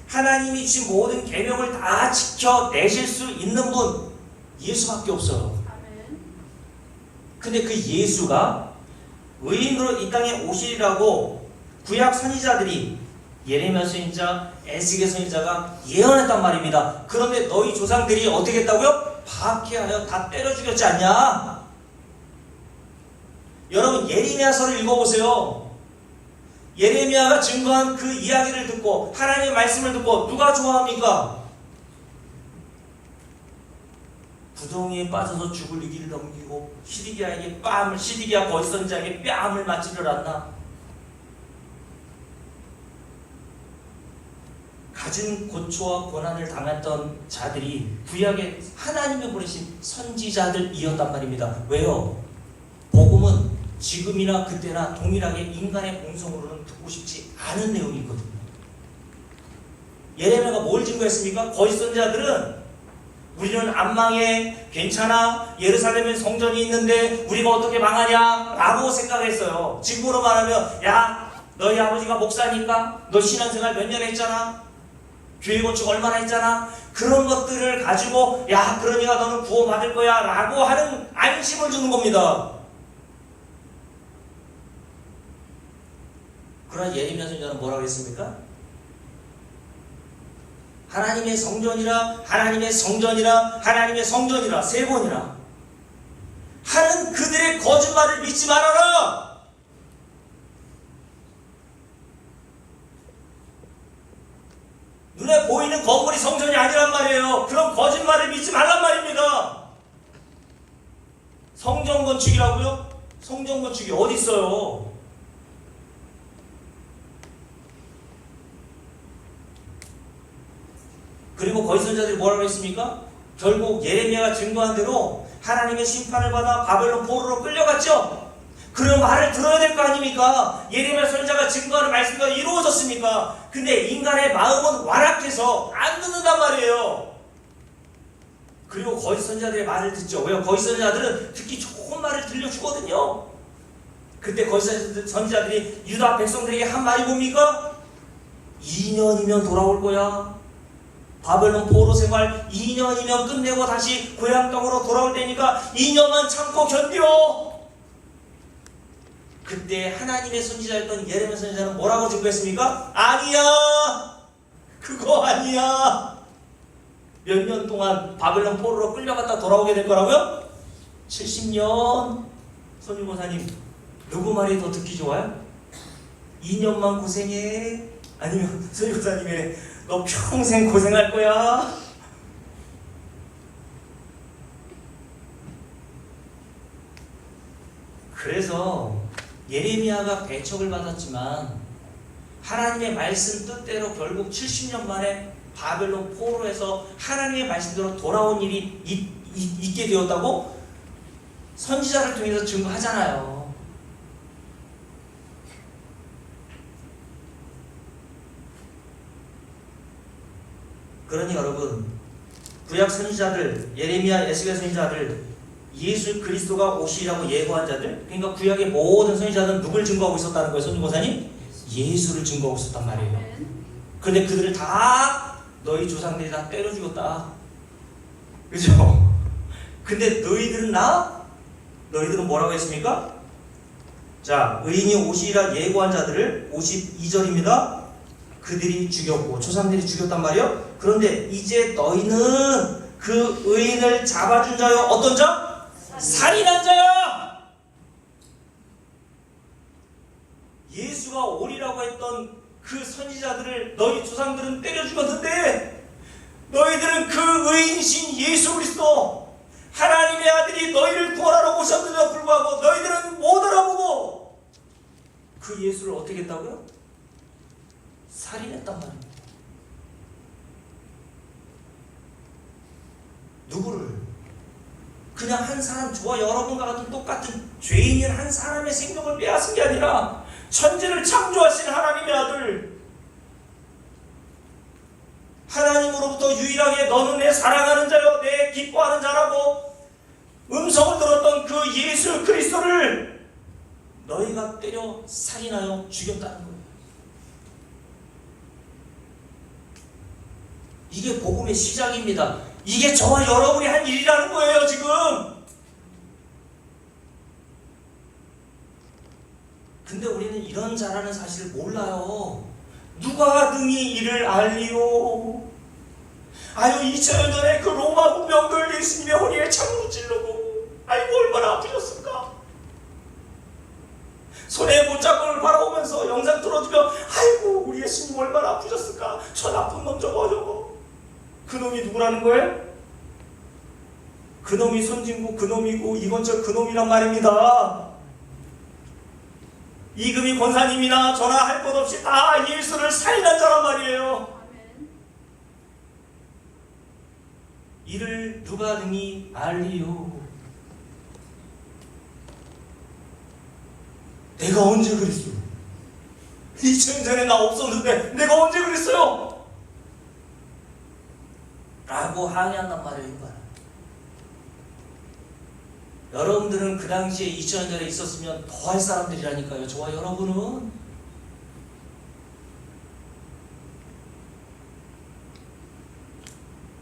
하나님이 주신 모든 계명을 다 지켜내실 수 있는 분, 예수밖에 없어요. 근데 그 예수가 의인으로 이 땅에 오시리라고 구약 선지자들이, 예레미야 선지자, 에스겔 선지자가 예언했단 말입니다. 그런데 너희 조상들이 어떻게 했다고요? 박해하여 다 때려 죽였지 않냐? 여러분 예레미야서를 읽어보세요. 예레미야가 증거한 그 이야기를 듣고 하나님의 말씀을 듣고 누가 좋아합니까? 구덩이에 빠져서 죽을 위기를 넘기고 시디기야 거짓 선지자에게 뺨을 맞지를 않나? 가진 고초와 고난을 당했던 자들이 구약에 하나님이 보내신 선지자들이었단 말입니다. 왜요? 복음은 지금이나 그때나 동일하게 인간의 공성으로는 듣고 싶지 않은 내용이거든요. 예레미야가 뭘 증거했습니까? 거짓 선지자들은 우리는 안 망해, 괜찮아, 예루살렘에 성전이 있는데 우리가 어떻게 망하냐 라고 생각했어요. 지금으로 말하면 야, 너희 아버지가 목사니까 너 신앙생활 몇 년 했잖아, 교회 건축 얼마나 했잖아, 그런 것들을 가지고 야, 그러니까 너는 구원받을 거야 라고 하는 안심을 주는 겁니다. 그러나 예레미야 선지자는 뭐라고 했습니까? 하나님의 성전이라, 하나님의 성전이라, 하나님의 성전이라 3번이나 하는 그들의 거짓말을 믿지 말아라. 눈에 보이는 건물이 성전이 아니란 말이에요. 그런 거짓말을 믿지 말란 말입니다. 성전 건축이라고요? 성전 건축이 어디 있어요? 그리고 거짓 선지자들이 뭐라고 했습니까? 결국 예레미야가 증거한 대로 하나님의 심판을 받아 바벨론 포로로 끌려갔죠? 그런 말을 들어야 될 거 아닙니까? 예레미야 선지자가 증거하는 말씀과 이루어졌습니까? 근데 인간의 마음은 완악해서 안 듣는단 말이에요. 그리고 거짓 선지자들의 말을 듣죠. 왜요? 거짓 선지자들은 듣기 좋은 말을 들려주거든요. 그때 거짓 선지자들이 유다 백성들에게 한 말이 뭡니까? 2년이면 돌아올 거야. 바벨론 포로 생활 2년이면 끝내고 다시 고향 땅으로 돌아올 때니까 2년만 참고 견뎌. 그때 하나님의 선지자였던 예레미야 선지자는 뭐라고 증거했습니까? 아니야, 그거 아니야. 몇 년 동안 바벨론 포로로 끌려갔다 돌아오게 될 거라고요? 70년. 손유고사님, 누구 말이 더 듣기 좋아요? 2년만 고생해? 아니면 손유고사님의 너 평생 고생할 거야? 그래서 예레미야가 배척을 받았지만 하나님의 말씀 뜻대로 결국 70년 만에 바벨론 포로에서 하나님의 말씀대로 돌아온 일이 있게 되었다고 선지자를 통해서 증거하잖아요. 그러니 여러분, 구약 선지자들, 예레미야, 에스겔 선지자들, 예수 그리스도가 오시리라고 예고한 자들, 그러니까 구약의 모든 선지자들은 누굴 증거하고 있었다는 거예요, 선지자님? 예수를 증거하고 있었단 말이에요. 그런데 그들을 다 너희 조상들이 다 때려 죽였다. 그죠? 근데 너희들은 뭐라고 했습니까? 자, 의인이 오시리라 예고한 자들을 52절입니다. 그들이 죽였고 조상들이 죽였단 말이에요. 그런데 이제 너희는 그 의인을 잡아준 자요. 어떤 자? 살인한 자야. 예수가 오리라고 했던 그 선지자들을 너희 조상들은 때려 죽였는데 너희들은 그 의인이신 예수 그리스도 하나님의 아들이 너희를 구원하러 오셨는데도 불구하고 너희들은 못 알아보고 그 예수를 어떻게 했다고요? 살인했단 말입니다. 누구를? 그냥 한 사람, 저와 여러분과 같은 똑같은 죄인인 한 사람의 생명을 빼앗은 게 아니라 천지를 창조하신 하나님의 아들, 하나님으로부터 유일하게 너는 내 사랑하는 자요 내 기뻐하는 자라고 음성을 들었던 그 예수 그리스도를 너희가 때려 살인하여 죽였다는 거예요. 이게 복음의 시작입니다. 이게 저와 여러분이 한 일이라는 거예요, 지금. 근데 우리는 이런 자라는 사실을 몰라요. 누가 능히 이를 알리요? 아유, 2000년 전에 그 로마 문명들 예수님의 허리에 창으로 찔르고 아이고 얼마나 아프셨을까? 손에 못자국을 바라보면서 영상 틀어주며 아이고 우리 예수님 얼마나 아프셨을까? 저 나쁜 놈 저거. 그놈이 누구라는 거예요? 그놈이 선진국 그놈이고 이건철 그놈이란 말입니다. 이금희 권사님이나 저나 할 것 없이 다 예수를 살인한 자란 말이에요. 이를 누가 능히 알리요? 내가 언제 그랬어요? 2000년 전에 나 없었는데 내가 언제 그랬어요? 라고 항의한단 말이에요. 인간. 여러분들은 그 당시에 2000년 전에 있었으면 더 할 사람들이라니까요. 저와 여러분은.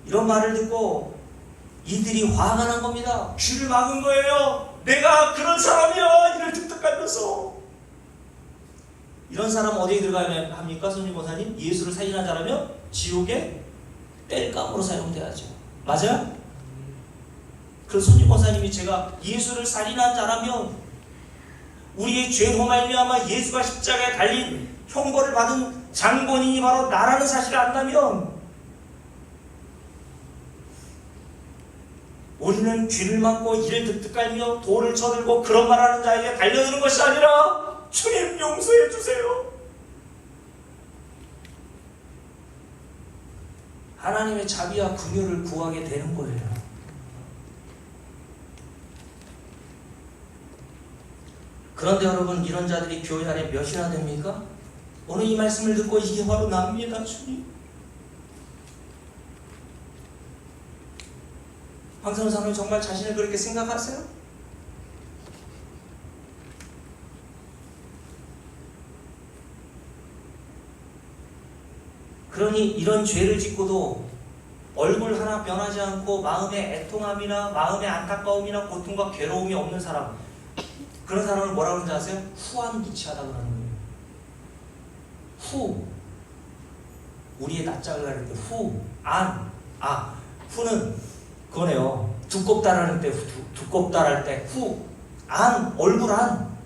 이런 말을 듣고 이들이 화가 난 겁니다. 귀를 막은 거예요. 내가 그런 사람이야. 이를 득득 깔면서. 이런 사람 어디에 들어가야 합니까? 선생님 권사님? 예수를 살인한 자라면 지옥에 뗄감으로 사용돼야죠. 맞아요? 그래서 손님 권사님이 제가 예수를 살인한 자라면 우리의 죄로 말미암아 예수가 십자가에 달린 형벌을 받은 장본인이 바로 나라는 사실을 안다면 우리는 귀를 막고 이를 득득 깔며 돌을 쳐들고 그런 말하는 자에게 달려드는 것이 아니라 주님 용서해 주세요. 하나님의 자비와 긍휼을 구하게 되는 거예요. 그런데 여러분, 이런 자들이 교회 안에 몇이나 됩니까? 오늘 이 말씀을 듣고 이게 바로 납니다, 주님. 황선우 사모님 정말 자신을 그렇게 생각하세요? 그러니 이런 죄를 짓고도 얼굴 하나 변하지 않고 마음의 애통함이나 마음의 안타까움이나 고통과 괴로움이 없는 사람, 그런 사람을 뭐라고 하는지 아세요? 후안무치하다고 하는 거예요. 후, 우리의 낯짝을 가릴 때 후, 안, 아, 후는 그거네요. 두껍다라는 때 두껍다랄 때 후, 안, 얼굴 안,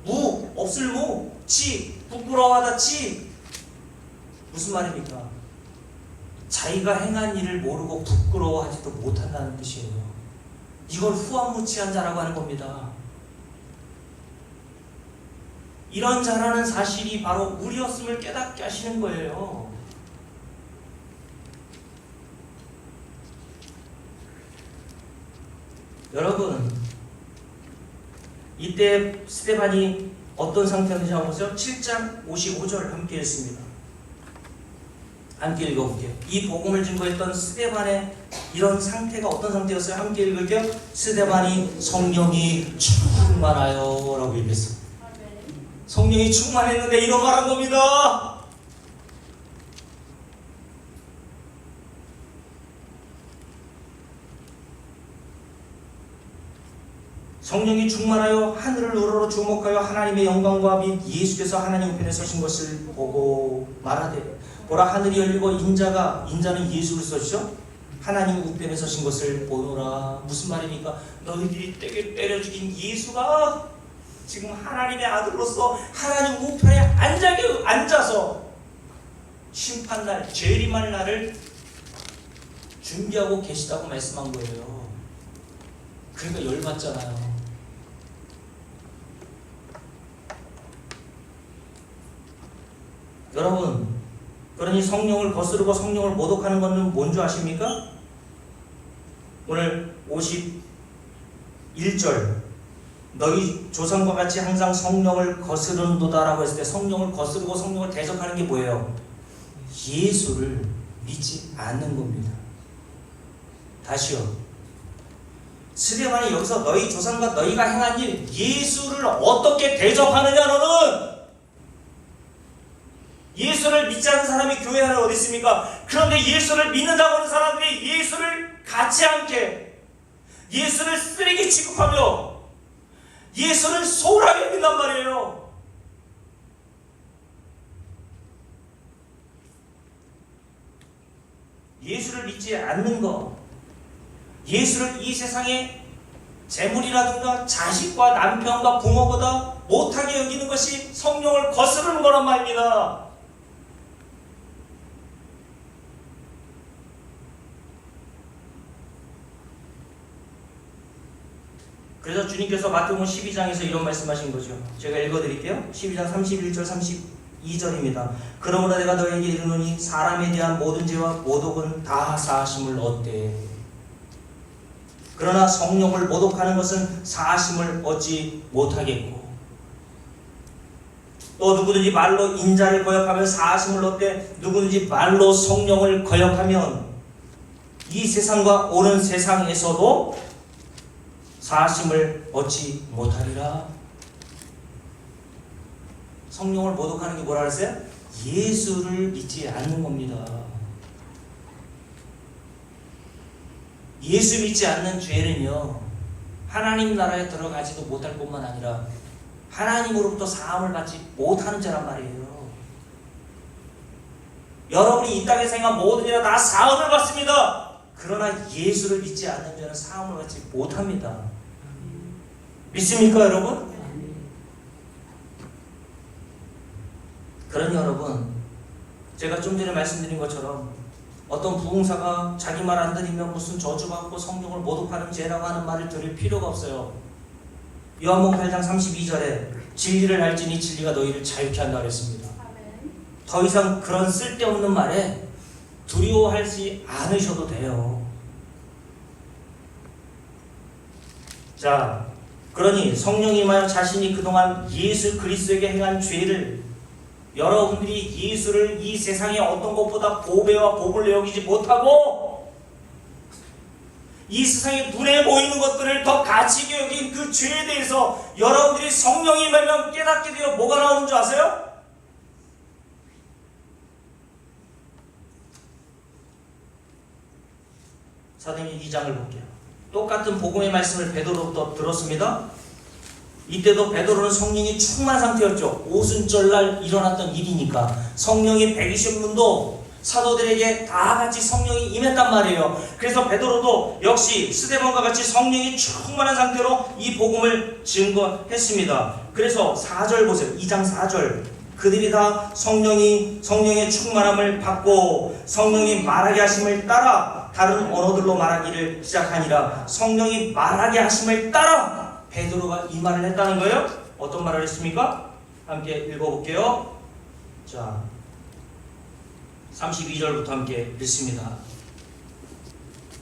무, 없을 무, 치, 부끄러워하다 치. 무슨 말입니까? 자기가 행한 일을 모르고 부끄러워하지도 못한다는 뜻이에요. 이걸 후안무치한 자라고 하는 겁니다. 이런 자라는 사실이 바로 우리였음을 깨닫게 하시는 거예요. 여러분, 이때 스데반이 어떤 상태인지 한번 보세요. 7장 55절 함께 읽습니다. 함께 읽어볼게요. 이 복음을 증거했던 스데반의 이런 상태가 어떤 상태였어요? 함께 읽을게요. 스데반이 성령이 충만하여 라고 얘기했어요. 성령이 충만했는데 이런 말한 겁니다. 성령이 충만하여 하늘을 우러러 주목하여 하나님의 영광과 및 예수께서 하나님 우편에 서신 것을 보고 말하되, 보라, 하늘이 열리고 인자는 예수 그리스도시죠? 하나님 우편에 서신 것을 보노라. 무슨 말입니까? 너희들이 때려 죽인 예수가 지금 하나님의 아들로서 하나님 우편에 앉아서 심판날, 재림할 날을 준비하고 계시다고 말씀한 거예요. 그러니까 열받잖아요. 여러분, 그러니 성령을 거스르고 성령을 모독하는 것은 뭔지 아십니까? 오늘 51절, 너희 조상과 같이 항상 성령을 거스른도다라고 했을 때 성령을 거스르고 성령을 대적하는 게 뭐예요? 예수를 믿지 않는 겁니다. 다시요. 스데반이 여기서 너희 조상과 너희가 행한 일, 예수를 어떻게 대적하느냐? 너는 예수를 믿지 않는 사람이 교회 안에 어디 있습니까? 그런데 예수를 믿는다고 하는 사람들이 예수를 같이 않게, 예수를 쓰레기 취급하며 예수를 소홀하게 여긴단 말이에요. 예수를 믿지 않는 것, 예수를 이 세상의 재물이라든가 자식과 남편과 부모보다 못하게 여기는 것이 성령을 거스르는 거란 말입니다. 그래서 주님께서 마태복음 12장에서 이런 말씀하신 거죠. 제가 읽어드릴게요. 12장 31절 32절입니다. 그러므로 내가 너에게 이르노니 사람에 대한 모든 죄와 모독은 다 사하심을 얻되, 그러나 성령을 모독하는 것은 사하심을 얻지 못하겠고, 또 누구든지 말로 인자를 거역하면 사하심을 얻되, 누구든지 말로 성령을 거역하면 이 세상과 오는 세상에서도 사하심을 얻지 못하리라. 성령을 모독하는 게 뭐라 그랬어요? 예수를 믿지 않는 겁니다. 예수 믿지 않는 죄는요, 하나님 나라에 들어가지도 못할 뿐만 아니라 하나님으로부터 사함을 받지 못하는 죄란 말이에요. 여러분이 이 땅에 생한 모든 일은 다 사함을 받습니다. 그러나 예수를 믿지 않는 죄는 사함을 받지 못합니다. 믿습니까, 여러분? 그러니 여러분, 제가 좀 전에 말씀드린 것처럼 어떤 부흥사가 자기 말 안 들으면 무슨 저주받고 성령을 모독하는 죄라고 하는 말을 들을 필요가 없어요. 요한복음 8장 32절에 진리를 알지니 진리가 너희를 자유케 한다 그랬습니다. 더 이상 그런 쓸데없는 말에 두려워하지 않으셔도 돼요. 자, 그러니 성령이 임하여 자신이 그동안 예수 그리스도에게 행한 죄를, 여러분들이 예수를 이 세상의 어떤 것보다 보배와 복을 여기지 못하고 이 세상에 눈에 보이는 것들을 더 가치게 여긴 그 죄에 대해서 여러분들이 성령이 임하면 깨닫게 되어 뭐가 나오는 줄 아세요? 사도행전 2장을 볼게요. 똑같은 복음의 말씀을 베드로부터 들었습니다. 이때도 베드로는 성령이 충만 상태였죠. 오순절날 일어났던 일이니까 성령이 120분도 사도들에게 다 같이 성령이 임했단 말이에요. 그래서 베드로도 역시 스데반과 같이 성령이 충만한 상태로 이 복음을 증거했습니다. 그래서 4절 보세요. 2장 4절. 그들이 다 성령의 충만함을 받고 성령이 말하게 하심을 따라 다른 언어들로 말하기를 시작하니라. 성령이 말하게 하심을 따라 베드로가 이 말을 했다는 거예요. 어떤 말을 했습니까? 함께 읽어볼게요. 자, 32절부터 함께 읽습니다.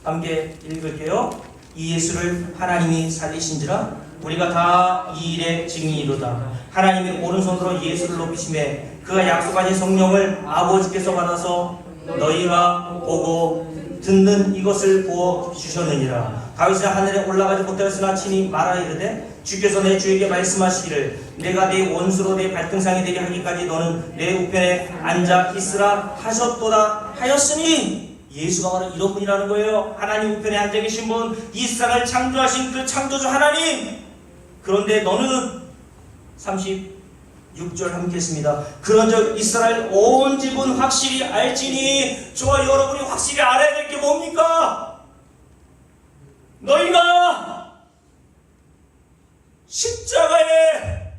함께 읽을게요. 이 예수를 하나님이 살리신지라 우리가 다 이 일의 증인이로다. 하나님이 오른손으로 예수를 높이심에 그가 약속하신 성령을 아버지께서 받아서 너희가 보고 듣는 이것을 부어 주셨느니라. 다윗은 하늘에 올라가지 못하였으나 친히 말하 이르되 주께서 내 주에게 말씀하시기를 내가 네 원수로 내 발등상이 되게 하기까지 너는 내 우편에 앉아 있으라 하셨도다 하였으니, 예수가 바로 이런 분이라는 거예요. 하나님 우편에 앉아 계신 분, 이 세상을 창조하신 그 창조주 하나님. 그런데 너는 36절 함께 했습니다. 그런즉 이스라엘 온 집은 확실히 알지니, 저와 여러분이 확실히 알아야 될 게 뭡니까? 너희가 십자가에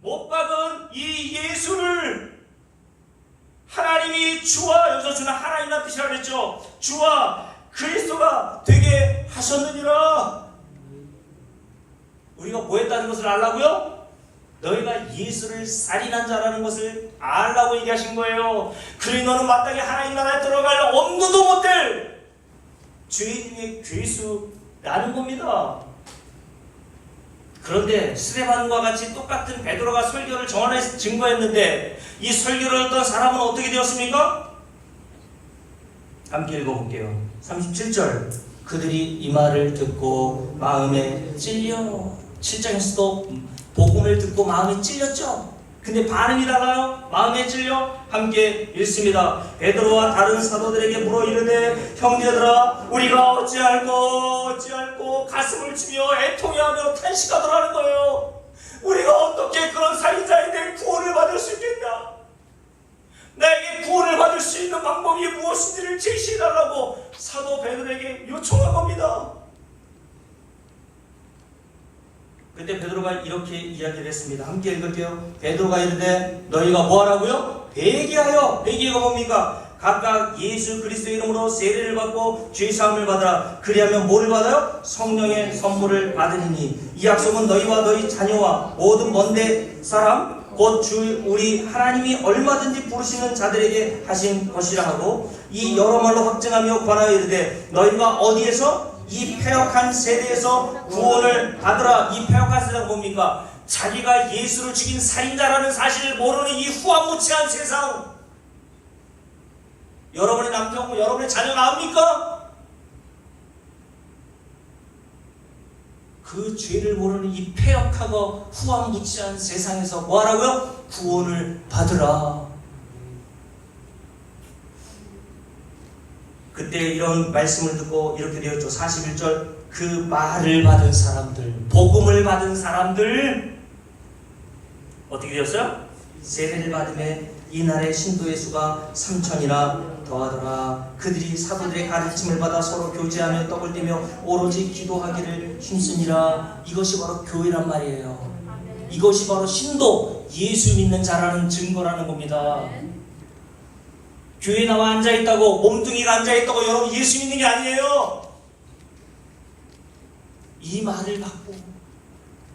못 박은 이 예수를 하나님이 주와, 여기서 주는 하나님이라는 뜻이라고 그랬죠. 주와 그리스도가 되게 하셨느니라. 우리가 뭐 했다는 것을 알라고요? 너희가 예수를 살인한 자라는 것을 알라고 얘기하신 거예요. 그러니 너는 마땅히 하나님 나라에 들어갈 엄두도 못될 죄인의 괴수라는 겁니다. 그런데 스데반과 같이 똑같은 베드로가 설교를 정언해서 증거했는데 이 설교를 했던 사람은 어떻게 되었습니까? 함께 읽어볼게요. 37절. 그들이 이 말을 듣고 마음에 찔려. 7장에서도 복음을 듣고 마음이 찔렸죠. 근데 반응이 달라요. 마음에 찔려. 함께 읽습니다. 베드로와 다른 사도들에게 물어 이르되 형제들아 우리가 어찌할꼬 가슴을 치며 애통해하며 탄식하더라는 거예요. 우리가 어떻게 그런 살인자에 대해 구원을 받을 수 있겠냐? 나에게 구원을 받을 수 있는 방법이 무엇인지를 제시해달라고 사도 베드로에게 요청한 겁니다. 그때 베드로가 이렇게 이야기를 했습니다. 함께 읽을게요. 베드로가 이르되 너희가 뭐하라고요? 회개가 뭡니까? 각각 예수 그리스도의 이름으로 세례를 받고 죄사함을 받으라. 그리하면 뭐를 받아요? 성령의 선물을 받으리니 이 약속은 너희와 너희 자녀와 모든 먼데 사람 곧 주 우리 하나님이 얼마든지 부르시는 자들에게 하신 것이라 하고 이 여러 말로 확증하며 권하여 이르되 너희가 어디에서? 이 패역한 세대에서 구원을 받으라. 이 패역한 세대가 뭡니까? 자기가 예수를 죽인 살인자라는 사실을 모르는 이 후한무치한 세상. 여러분의 남편과 여러분의 자녀가 압니까? 그 죄를 모르는 이 패역하고 후한무치한 세상에서 뭐하라고요? 구원을 받으라. 그때 이런 말씀을 듣고 이렇게 되었죠. 41절. 그 말을 받은 사람들, 복음을 받은 사람들 어떻게 되었어요? 세례를 받음에 이날의 신도의 수가 3,000이나 더하더라. 그들이 사도들의 가르침을 받아 서로 교제하며 떡을 떼며 오로지 기도하기를 힘쓰니라. 이것이 바로 교회란 말이에요. 이것이 바로 신도, 예수 믿는 자라는 증거라는 겁니다. 교회에 나와 앉아있다고, 몸뚱이가 앉아있다고 여러분 예수 믿는 게 아니에요. 이 말을 받고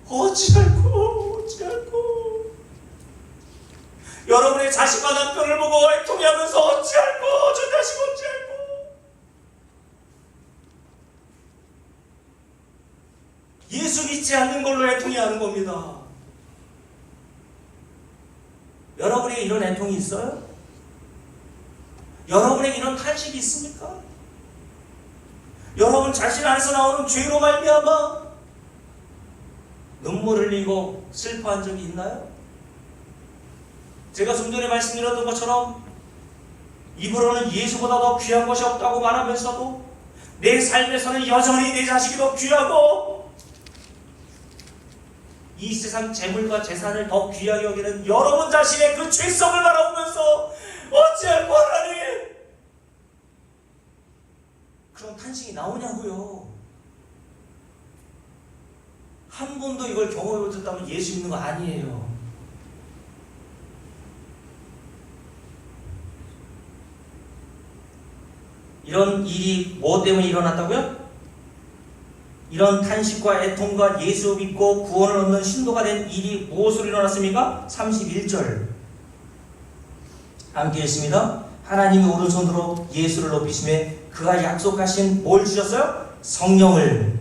어찌할꼬 여러분의 자식과 남편을 보고 애통해하면서 어찌할꼬 저 자식 어찌할꼬. 예수 믿지 않는 걸로 애통해하는 겁니다. 여러분에게 이런 애통이 있어요? 여러분에게 이런 탄식이 있습니까? 여러분 자신 안에서 나오는 죄로 말미암아 눈물 흘리고 슬퍼한 적이 있나요? 제가 좀 전에 말씀드렸던 것처럼 입으로는 예수보다 더 귀한 것이 없다고 말하면서도 내 삶에서는 여전히 내 자식이 더 귀하고 이 세상 재물과 재산을 더 귀하게 여기는 여러분 자신의 그 죄성을 바라보면서 어찌할 거라니 그런 탄식이 나오냐고요. 한 번도 이걸 경험해 보셨다면 예수 믿는 거 아니에요. 이런 일이 뭐 때문에 일어났다고요? 이런 탄식과 애통과 예수 믿고 구원을 얻는 신도가 된 일이 무엇으로 일어났습니까? 31절 함께 읽습니다. 하나님이 오른손으로 예수를 높이심에 그가 약속하신 뭘 주셨어요? 성령을.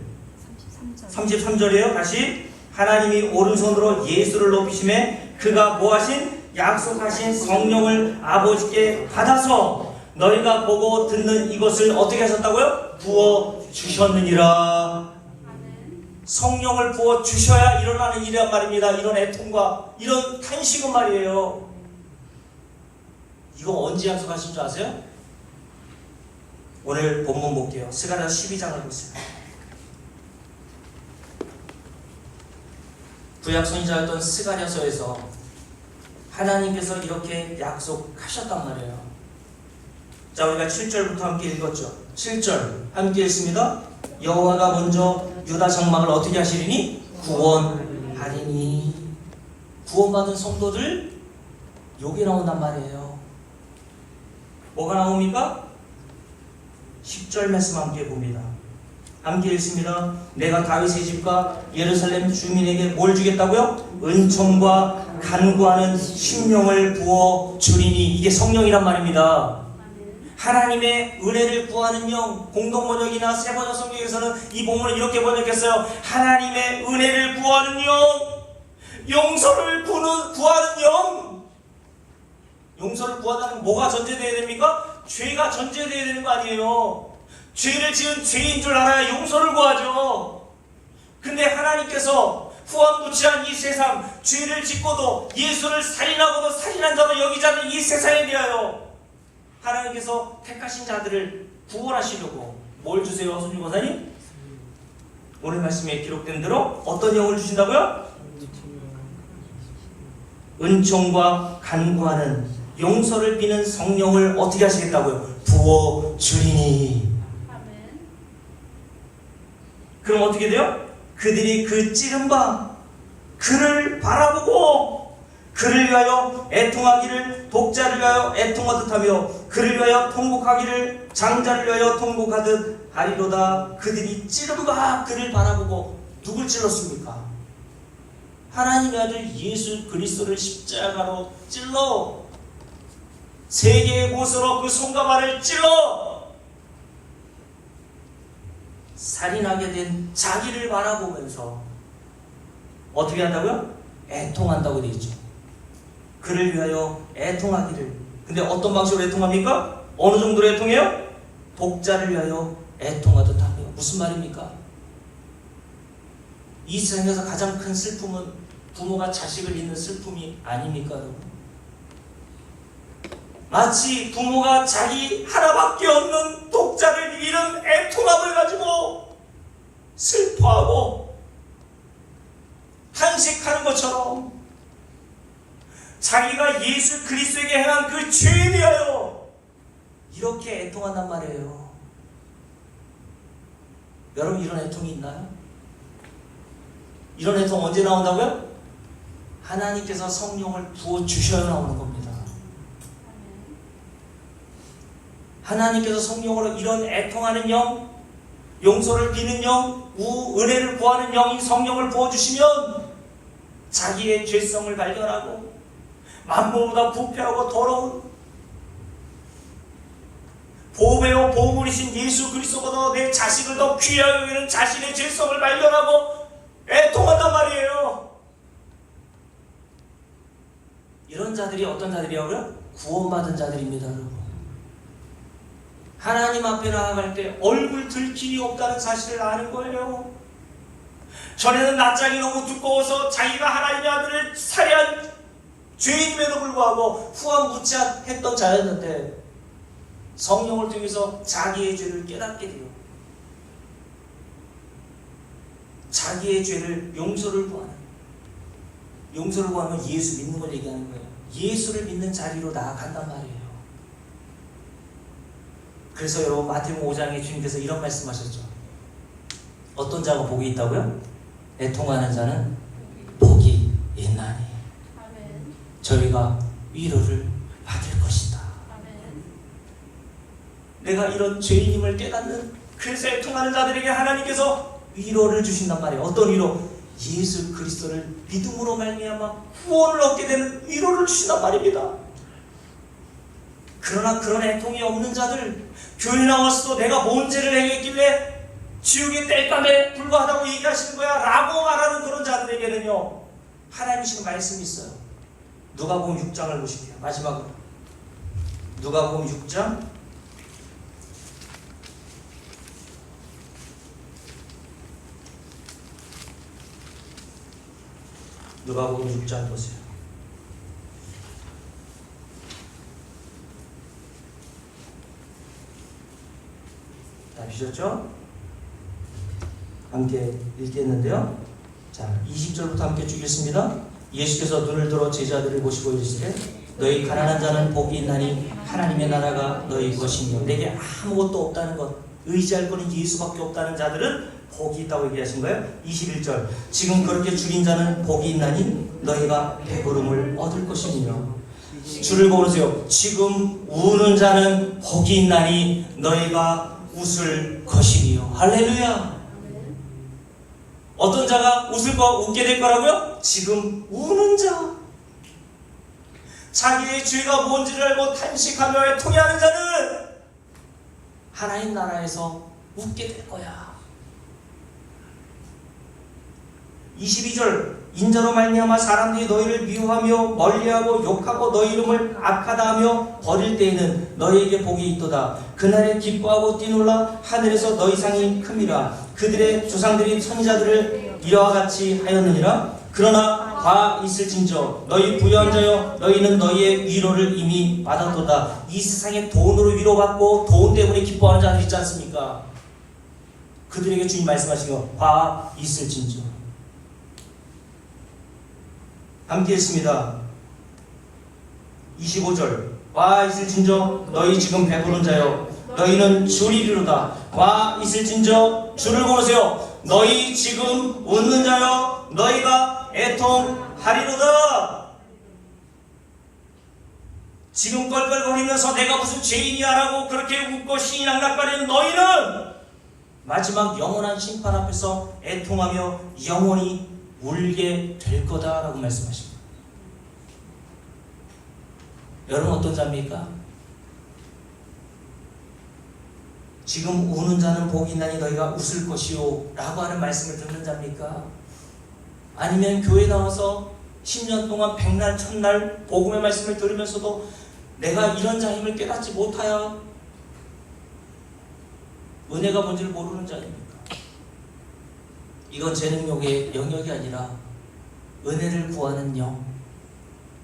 33절이에요. 다시 하나님이 오른손으로 예수를 높이심에 그가 뭐하신? 약속하신 성령을 아버지께 받아서 너희가 보고 듣는 이것을 어떻게 하셨다고요? 부어 주셨느니라. 성령을 부어 주셔야 일어나는 일이란 말입니다. 이런 애통과 이런 탄식은 말이에요. 이거 언제 약속하신 줄 아세요? 오늘 본문 볼게요. 스가랴 12장을 보세요. 구약 선지자였던 스가랴서에서 하나님께서 이렇게 약속하셨단 말이에요. 자, 우리가 7절부터 함께 읽었죠. 7절 함께 읽습니다. 여호와가 먼저 유다 장막을 어떻게 하시리니? 구원하리니. 구원받은 성도들 여기 나온단 말이에요. 뭐가 나옵니까? 10절 말씀 함께 봅니다. 함께 읽습니다. 내가 다윗의 집과 예루살렘 주민에게 뭘 주겠다고요? 은총과 간구하는 심령을 부어 주리니. 이게 성령이란 말입니다. 하나님의 은혜를 구하는 영. 공동번역이나 세번역 성경에서는 이 본문을 이렇게 번역했어요. 하나님의 은혜를 구하는 영, 용서를 구하는 영. 용서를 구하다는 뭐가 전제되어야 됩니까? 죄가 전제되어야 되는 거 아니에요. 죄를 지은 죄인 줄 알아야 용서를 구하죠. 근데 하나님께서 후한무치한 이 세상, 죄를 짓고도 예수를 살인하고도 살인한 자로 여기지 않는 이 세상에 대하여 하나님께서 택하신 자들을 구원하시려고 뭘 주세요, 손님 권사님? 오늘 말씀에 기록된 대로 어떤 영을 주신다고요? 은총과 간구하는 용서를 비는 성령을 어떻게 하시겠다고요? 부어 주리니. 그럼 어떻게 돼요? 그들이 그 찌른 바 그를 바라보고 그를 위하여 애통하기를 독자를 위하여 애통하듯 하며 그를 위하여 통곡하기를 장자를 위하여 통곡하듯 하리로다. 그들이 찌른 바 그를 바라보고 누굴 찔렀습니까? 하나님의 아들 예수 그리스도를 십자가로 찔러 세 개의 못으로 그 손과 발을 찔러 살인하게 된 자기를 바라보면서 어떻게 한다고요? 애통한다고 되어 있죠. 그를 위하여 애통하기를. 근데 어떤 방식으로 애통합니까? 어느 정도로 애통해요? 독자를 위하여 애통하듯 하며. 무슨 말입니까? 이 세상에서 가장 큰 슬픔은 부모가 자식을 잃는 슬픔이 아닙니까, 여러분? 마치 부모가 자기 하나밖에 없는 독자를 잃은 애통함을 가지고 슬퍼하고 탄식하는 것처럼 자기가 예수 그리스도에게 행한 그 죄에 대하여 이렇게 애통한단 말이에요. 여러분, 이런 애통이 있나요? 이런 애통 언제 나온다고요? 하나님께서 성령을 부어주셔야 나오는 겁니다. 하나님께서 성령으로 이런 애통하는 영, 용서를 비는 영, 은혜를 구하는 영인 성령을 부어주시면 자기의 죄성을 발견하고 만물보다 부패하고 더러운 보배요 보물이신 예수 그리스도보다 내 자식을 더 귀하게 여기는 자신의 죄성을 발견하고 애통한단 말이에요. 이런 자들이 어떤 자들이라고요? 구원받은 자들입니다, 여러분. 하나님 앞에 나아갈 때 얼굴 들 길이 없다는 사실을 아는 거예요. 전에는 낯짝이 너무 두꺼워서 자기가 하나님의 아들을 살해한 죄인임에도 불구하고 후한무치했던 자였는데 성령을 통해서 자기의 죄를 깨닫게 돼요. 자기의 죄를 용서를 구하는, 용서를 구하면 예수 믿는 걸 얘기하는 거예요. 예수를 믿는 자리로 나아간단 말이에요. 그래서 여러분, 마태복음 5장에 주님께서 이런 말씀하셨죠. 어떤 자가 복이 있다고요? 애통하는 자는 복이 있나니 저희가 위로를 받을 것이다. 내가 이런 죄인임을 깨닫는, 그래서 애통하는 자들에게 하나님께서 위로를 주신단 말이에요. 어떤 위로? 예수 그리스도를 믿음으로 말미암아 구원을 얻게 되는 위로를 주신단 말입니다. 그러나 그런 애통이 없는 자들, 교회 나와서도 내가 뭔 죄를 행했길래 지옥의 땔감에 불과하다고 얘기하시는 거야 라고 말하는 그런 자들에게는요, 하나님이 주신 말씀이 있어요. 누가복음 6장을 보실게요. 마지막으로 누가복음 6장 6장 보세요. 다 보셨죠? 함께 읽겠는데요. 자, 20절부터 함께 주겠습니다. 예수께서 눈을 들어 제자들을 보시고 이르시되 너희 가난한 자는 복이 있나니 하나님의 나라가 너희 것이며, 내게 아무것도 없다는 것, 의지할 것은 예수밖에 없다는 자들은 복이 있다고 얘기하신 거예요. 21절 지금 그렇게 줄인 자는 복이 있나니 너희가 배부름을 얻을 것이며, 줄을 보세요. 지금 우는 자는 복이 있나니 너희가 웃을 것이며. 할렐루야. 어떤 자가 웃게 될 거라고요? 지금 우는 자, 자기의 죄가 뭔지를 알고 탄식하며 애통해하는 자는 하나님 나라에서 웃게 될 거야. 22절 인자로 말미암아 사람들이 너희를 미워하며 멀리하고 욕하고 너희 이름을 악하다 하며 버릴 때에는 너희에게 복이 있도다. 그날에 기뻐하고 뛰놀라 하늘에서 너희 상이 큼이라. 그들의 조상들이 선지자들을 이와 같이 하였느니라. 그러나 과 있을진저 너희 부유한 자여 너희는 너희의 위로를 이미 받았도다. 이 세상에 돈으로 위로받고 돈 때문에 기뻐하는 자들 있지 않습니까? 그들에게 주님 말씀하신 거, 과 있을진저. 함께 했습니다. 25절 와 있을진저 너희 지금 배부른 자여 너희는 줄이리로다. 와 있을진저 줄을 걸으세요. 너희 지금 웃는 자여 너희가 애통하리로다. 지금 껄껄거리면서 내가 무슨 죄인이야 라고 그렇게 웃고 신이 낙낙거리는 너희는 마지막 영원한 심판 앞에서 애통하며 영원히 울게 될 거다라고 말씀하십니다. 여러분 어떤 자입니까? 지금 우는 자는 복이 있나니 너희가 웃을 것이요 라고 하는 말씀을 듣는 자입니까? 아니면 교회 나와서 10년 동안 백날 천날 복음의 말씀을 들으면서도 내가 이런 자임을 깨닫지 못하여 은혜가 뭔지를 모르는 자입니까? 이건 제 능력의 영역이 아니라 은혜를 구하는 영,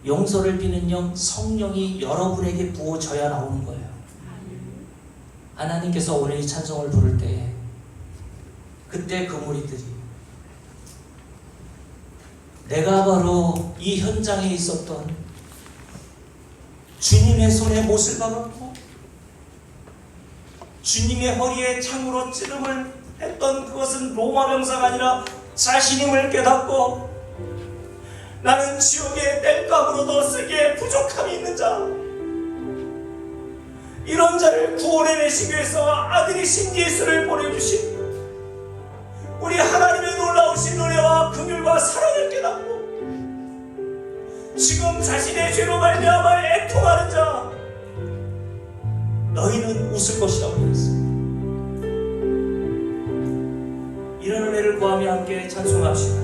용서를 비는 영, 성령이 여러분에게 부어져야 나오는 거예요. 하나님께서 오늘 이 찬송을 부를 때 그때 그 무리들이 내가 바로 이 현장에 있었던 주님의 손에 못을 박았고 주님의 허리에 창으로 찌름을 했던 그것은 로마 병사가 아니라 자신임을 깨닫고 나는 지옥의 땔감으로도 쓰기에 부족함이 있는 자, 이런 자를 구원해내시기 위해서 아들이신 예수를 보내주신 우리 하나님의 놀라우신 은혜와 긍휼과 사랑을 깨닫고 지금 자신의 죄로 말미암아 애통하는 자, 너희는 웃을 것이라고 그랬습니다. 이런 은혜를 구하며 함께 찬송합시다.